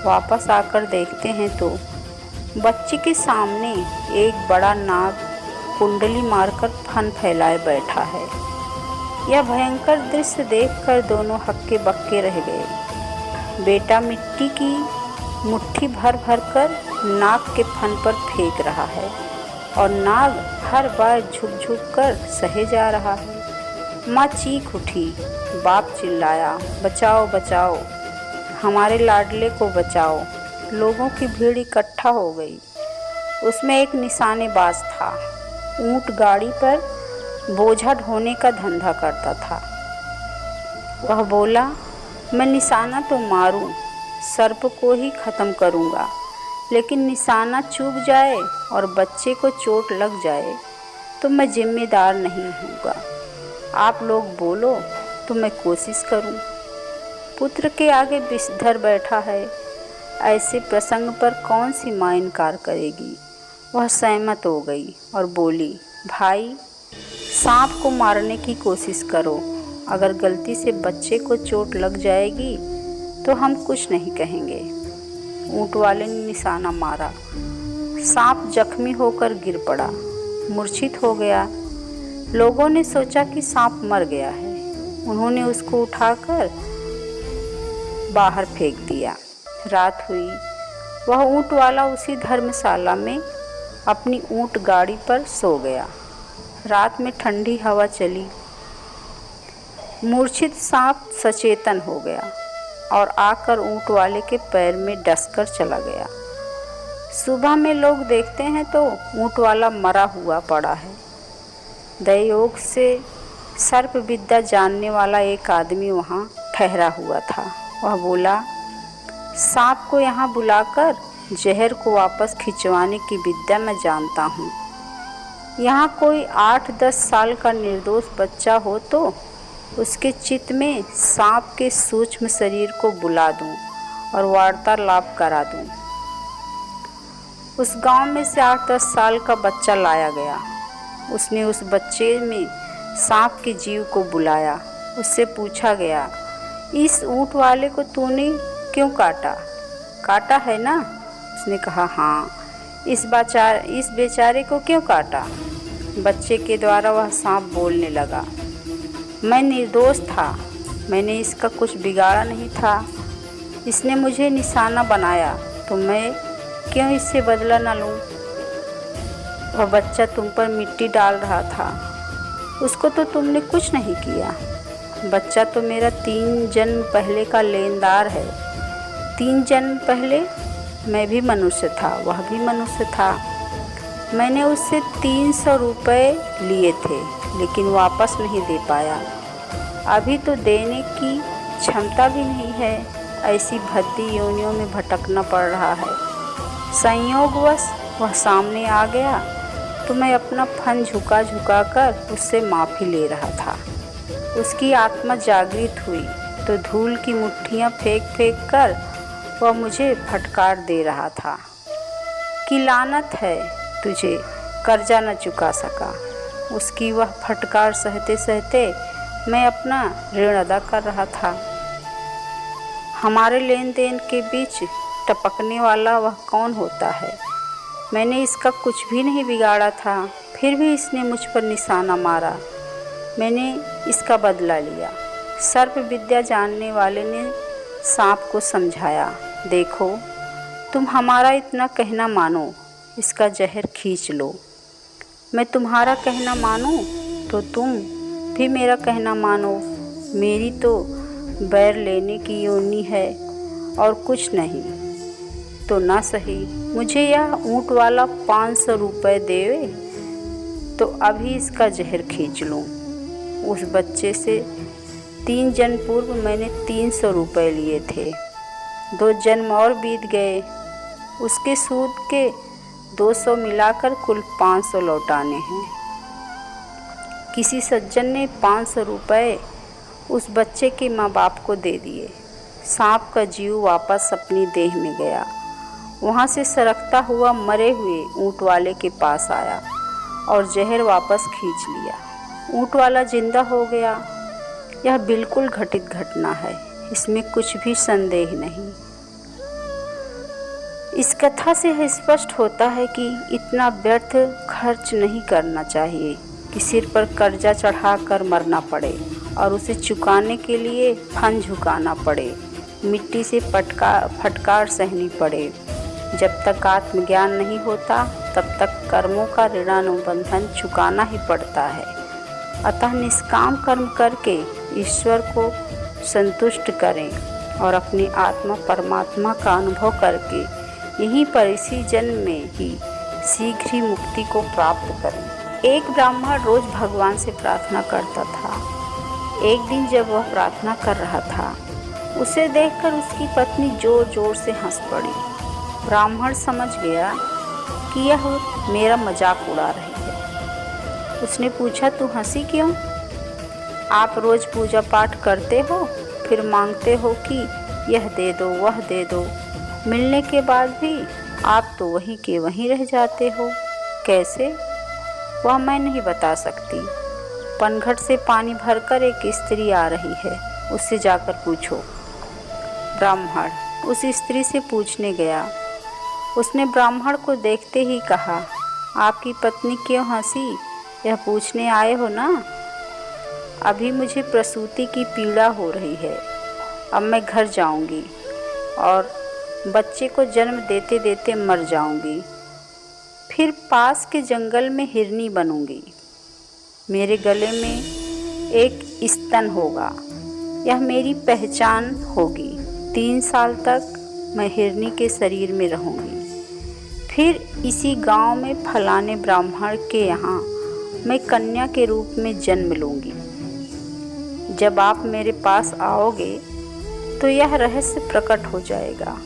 वापस आकर देखते हैं तो बच्चे के सामने एक बड़ा नाग कुंडली मारकर फन फैलाए बैठा है। यह भयंकर दृश्य देखकर दोनों हक्के बक्के रह गए। बेटा मिट्टी की मुट्ठी भर भर कर नाग के फन पर फेंक रहा है और नाग हर बार झुक झुक कर सहे जा रहा है। माँ चीख उठी, बाप चिल्लाया, बचाओ बचाओ, हमारे लाडले को बचाओ। लोगों की भीड़ इकट्ठा हो गई। उसमें एक निशानेबाज था। ऊंट गाड़ी पर बोझा ढोने का धंधा करता था। वह बोला, मैं निशाना तो मारूं, सर्प को ही ख़त्म करूंगा, लेकिन निशाना चूक जाए और बच्चे को चोट लग जाए तो मैं जिम्मेदार नहीं हूँगा। आप लोग बोलो तो मैं कोशिश करूँ। पुत्र के आगे विषधर बैठा है, ऐसे प्रसंग पर कौन सी माँ इनकार करेगी। वह सहमत हो गई और बोली, भाई सांप को मारने की कोशिश करो, अगर गलती से बच्चे को चोट लग जाएगी तो हम कुछ नहीं कहेंगे। ऊंट वाले ने निशाना मारा। सांप जख्मी होकर गिर पड़ा, मूर्छित हो गया। लोगों ने सोचा कि सांप मर गया है। उन्होंने उसको उठाकर बाहर फेंक दिया। रात हुई। वह ऊंट वाला उसी धर्मशाला में अपनी ऊंट गाड़ी पर सो गया। रात में ठंडी हवा चली। मूर्छित सांप सचेतन हो गया और आकर ऊंट वाले के पैर में डसकर चला गया। सुबह में लोग देखते हैं तो ऊंट वाला मरा हुआ पड़ा है। दयोग से सर्प विद्या जानने वाला एक आदमी वहाँ ठहरा हुआ था। वह बोला, सांप को यहाँ बुलाकर जहर को वापस खिंचवाने की विद्या मैं जानता हूँ। यहाँ कोई 8-10 साल का निर्दोष बच्चा हो तो उसके चित्त में सांप के सूक्ष्म शरीर को बुला दूँ और वार्तालाप करा दूँ। उस गांव में से 8-10 साल का बच्चा लाया गया। उसने उस बच्चे में सांप के जीव को बुलाया। उससे पूछा गया, इस ऊंट वाले को तूने क्यों काटा? काटा है ना? उसने कहा, हाँ। इस बेचारे को क्यों काटा? बच्चे के द्वारा वह सांप बोलने लगा, मैं निर्दोष था, मैंने इसका कुछ बिगाड़ा नहीं था। इसने मुझे निशाना बनाया तो मैं क्यों इससे बदला न लूँ? वह बच्चा तुम पर मिट्टी डाल रहा था, उसको तो तुमने कुछ नहीं किया। बच्चा तो मेरा 3 जन्म पहले का लेनदार है। 3 जन्म पहले मैं भी मनुष्य था, वह भी मनुष्य था। मैंने उससे 300 रुपये लिए थे, लेकिन वापस नहीं दे पाया। अभी तो देने की क्षमता भी नहीं है। ऐसी भद्दी योनियों में भटकना पड़ रहा है। संयोगवश वह सामने आ गया तो मैं अपना फन झुका कर उससे माफ़ी ले रहा था। उसकी आत्मा जागृत हुई तो धूल की मुट्ठियाँ फेंक कर वह मुझे फटकार दे रहा था कि लानत है तुझे, कर्जा न चुका सका। उसकी वह फटकार सहते सहते मैं अपना ऋण अदा कर रहा था। हमारे लेन देन के बीच टपकने वाला वह कौन होता है? मैंने इसका कुछ भी नहीं बिगाड़ा था, फिर भी इसने मुझ पर निशाना मारा। मैंने इसका बदला लिया। सर्प विद्या जानने वाले ने सांप को समझाया, देखो तुम हमारा इतना कहना मानो, इसका जहर खींच लो। मैं तुम्हारा कहना मानूं तो तुम भी मेरा कहना मानो। मेरी तो बैर लेने की योनि है और कुछ नहीं। तो ना सही, मुझे यह ऊंट वाला 500 रुपये देवे तो अभी इसका जहर खींच लूँ। उस बच्चे से 3 जन्म पूर्व मैंने 300 रुपये लिए थे। 2 जन्म और बीत गए, उसके सूद के 200 मिलाकर कुल 500 लौटाने हैं। किसी सज्जन ने 500 रुपये उस बच्चे के माँ बाप को दे दिए। सांप का जीव वापस अपनी देह में गया। वहाँ से सरकता हुआ मरे हुए ऊंट वाले के पास आया और जहर वापस खींच लिया। ऊंट वाला जिंदा हो गया। यह बिल्कुल घटित घटना है, इसमें कुछ भी संदेह नहीं। इस कथा से यह स्पष्ट होता है कि इतना व्यर्थ खर्च नहीं करना चाहिए कि सिर पर कर्जा चढ़ाकर मरना पड़े और उसे चुकाने के लिए फन झुकाना पड़े, मिट्टी से फटकार सहनी पड़े। जब तक आत्मज्ञान नहीं होता तब तक कर्मों का ऋणानुबंधन चुकाना ही पड़ता है। अतः निष्काम कर्म करके ईश्वर को संतुष्ट करें और अपनी आत्मा परमात्मा का अनुभव करके यहीं पर इसी जन्म में ही शीघ्र ही मुक्ति को प्राप्त करें। एक ब्राह्मण रोज भगवान से प्रार्थना करता था। एक दिन जब वह प्रार्थना कर रहा था, उसे देखकर उसकी पत्नी जोर जोर से हंस पड़ी। ब्राह्मण समझ गया कि यह मेरा मजाक उड़ा रही है। उसने पूछा, तू हंसी क्यों? आप रोज पूजा पाठ करते हो, फिर मांगते हो कि यह दे दो वह दे दो, मिलने के बाद भी आप तो वहीं के वहीं रह जाते हो। कैसे? वह मैं नहीं बता सकती। पनघट से पानी भरकर एक स्त्री आ रही है, उससे जाकर पूछो। ब्राह्मण उस स्त्री से पूछने गया। उसने ब्राह्मण को देखते ही कहा, आपकी पत्नी क्यों हंसी? यह पूछने आए हो ना? अभी मुझे प्रसूति की पीड़ा हो रही है। अब मैं घर जाऊंगी और बच्चे को जन्म देते देते मर जाऊंगी। फिर पास के जंगल में हिरनी बनूंगी। मेरे गले में एक स्तन होगा, यह मेरी पहचान होगी। 3 साल तक मैं हिरनी के शरीर में रहूंगी। फिर इसी गांव में फलाने ब्राह्मण के यहाँ मैं कन्या के रूप में जन्म लूंगी। जब आप मेरे पास आओगे तो यह रहस्य प्रकट हो जाएगा।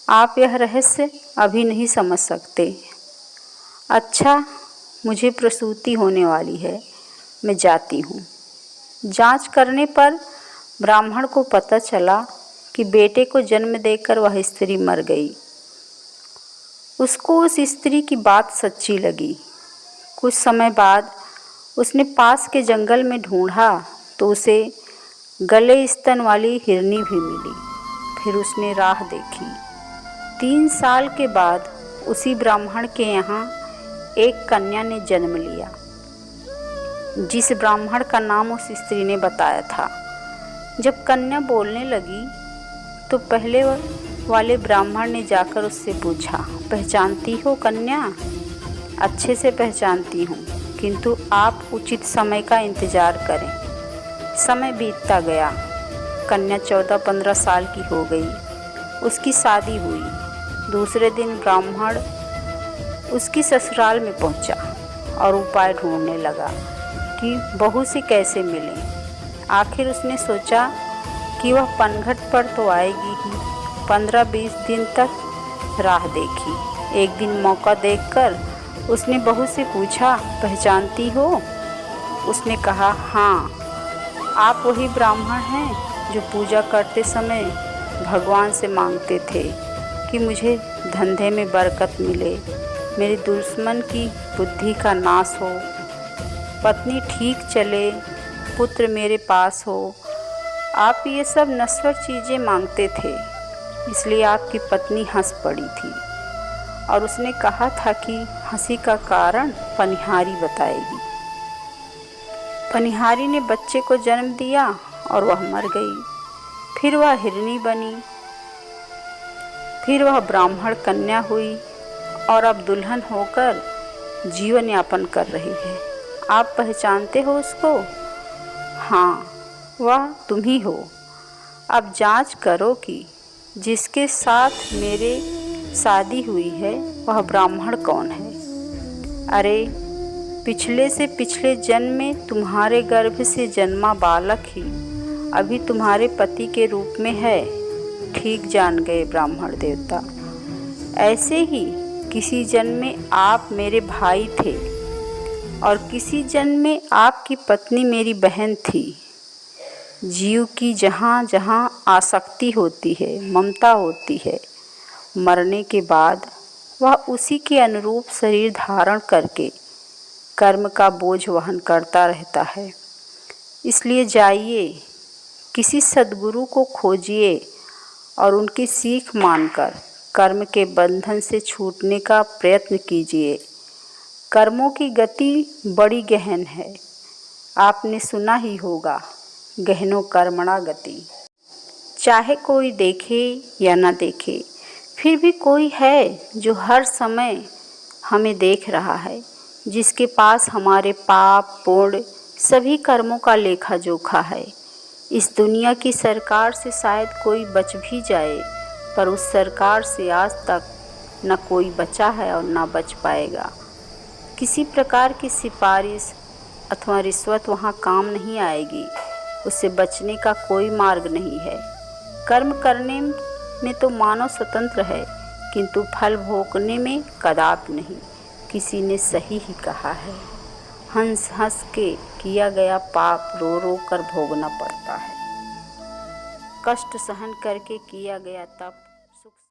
आप यह रहस्य अभी नहीं समझ सकते। अच्छा, मुझे प्रसूति होने वाली है, मैं जाती हूँ। जांच करने पर ब्राह्मण को पता चला कि बेटे को जन्म देकर वह स्त्री मर गई। उसको उस स्त्री की बात सच्ची लगी। कुछ समय बाद उसने पास के जंगल में ढूंढा तो उसे गले स्तन वाली हिरनी भी मिली। फिर उसने राह देखी। 3 साल के बाद उसी ब्राह्मण के यहाँ एक कन्या ने जन्म लिया, जिस ब्राह्मण का नाम उस स्त्री ने बताया था। जब कन्या बोलने लगी तो पहले वाले ब्राह्मण ने जाकर उससे पूछा, पहचानती हो कन्या? अच्छे से पहचानती हूँ, किंतु आप उचित समय का इंतजार करें। समय बीतता गया। कन्या 14-15 साल की हो गई। उसकी शादी हुई। दूसरे दिन ब्राह्मण उसकी ससुराल में पहुंचा और उपाय ढूंढने लगा कि बहू से कैसे मिलें। आखिर उसने सोचा कि वह पनघट पर तो आएगी ही। 15-20 दिन तक राह देखी। एक दिन मौका देखकर उसने बहू से पूछा, पहचानती हो? उसने कहा, हाँ, आप वही ब्राह्मण हैं जो पूजा करते समय भगवान से मांगते थे कि मुझे धंधे में बरकत मिले, मेरे दुश्मन की बुद्धि का नाश हो, पत्नी ठीक चले, पुत्र मेरे पास हो। आप ये सब नश्वर चीज़ें मांगते थे, इसलिए आपकी पत्नी हंस पड़ी थी और उसने कहा था कि हंसी का कारण पनिहारी बताएगी। पनिहारी ने बच्चे को जन्म दिया और वह मर गई। फिर वह हिरनी बनी। फिर वह ब्राह्मण कन्या हुई और अब दुल्हन होकर जीवन यापन कर रही है। आप पहचानते हो उसको? हाँ, वह तुम ही हो। अब जांच करो कि जिसके साथ मेरे शादी हुई है वह ब्राह्मण कौन है। अरे, पिछले से पिछले जन्म में तुम्हारे गर्भ से जन्मा बालक ही अभी तुम्हारे पति के रूप में है। ठीक जान गए ब्राह्मण देवता। ऐसे ही किसी जन्म में आप मेरे भाई थे और किसी जन्म में आपकी पत्नी मेरी बहन थी। जीव की जहाँ जहाँ आसक्ति होती है, ममता होती है, मरने के बाद वह उसी के अनुरूप शरीर धारण करके कर्म का बोझ वहन करता रहता है। इसलिए जाइए, किसी सद्गुरु को खोजिए और उनकी सीख मानकर कर्म के बंधन से छूटने का प्रयत्न कीजिए। कर्मों की गति बड़ी गहन है। आपने सुना ही होगा, गहनो कर्मणा गति। चाहे कोई देखे या ना देखे, फिर भी कोई है जो हर समय हमें देख रहा है, जिसके पास हमारे पाप पुण्य सभी कर्मों का लेखा जोखा है। इस दुनिया की सरकार से शायद कोई बच भी जाए, पर उस सरकार से आज तक न कोई बचा है और ना बच पाएगा। किसी प्रकार की सिफारिश अथवा रिश्वत वहाँ काम नहीं आएगी। उससे बचने का कोई मार्ग नहीं है। कर्म करने में तो मानव स्वतंत्र है, किंतु फल भोगने में कदापि नहीं। किसी ने सही ही कहा है, हंस हंस के किया गया पाप रो रो कर भोगना पड़ता है। कष्ट सहन करके किया गया तप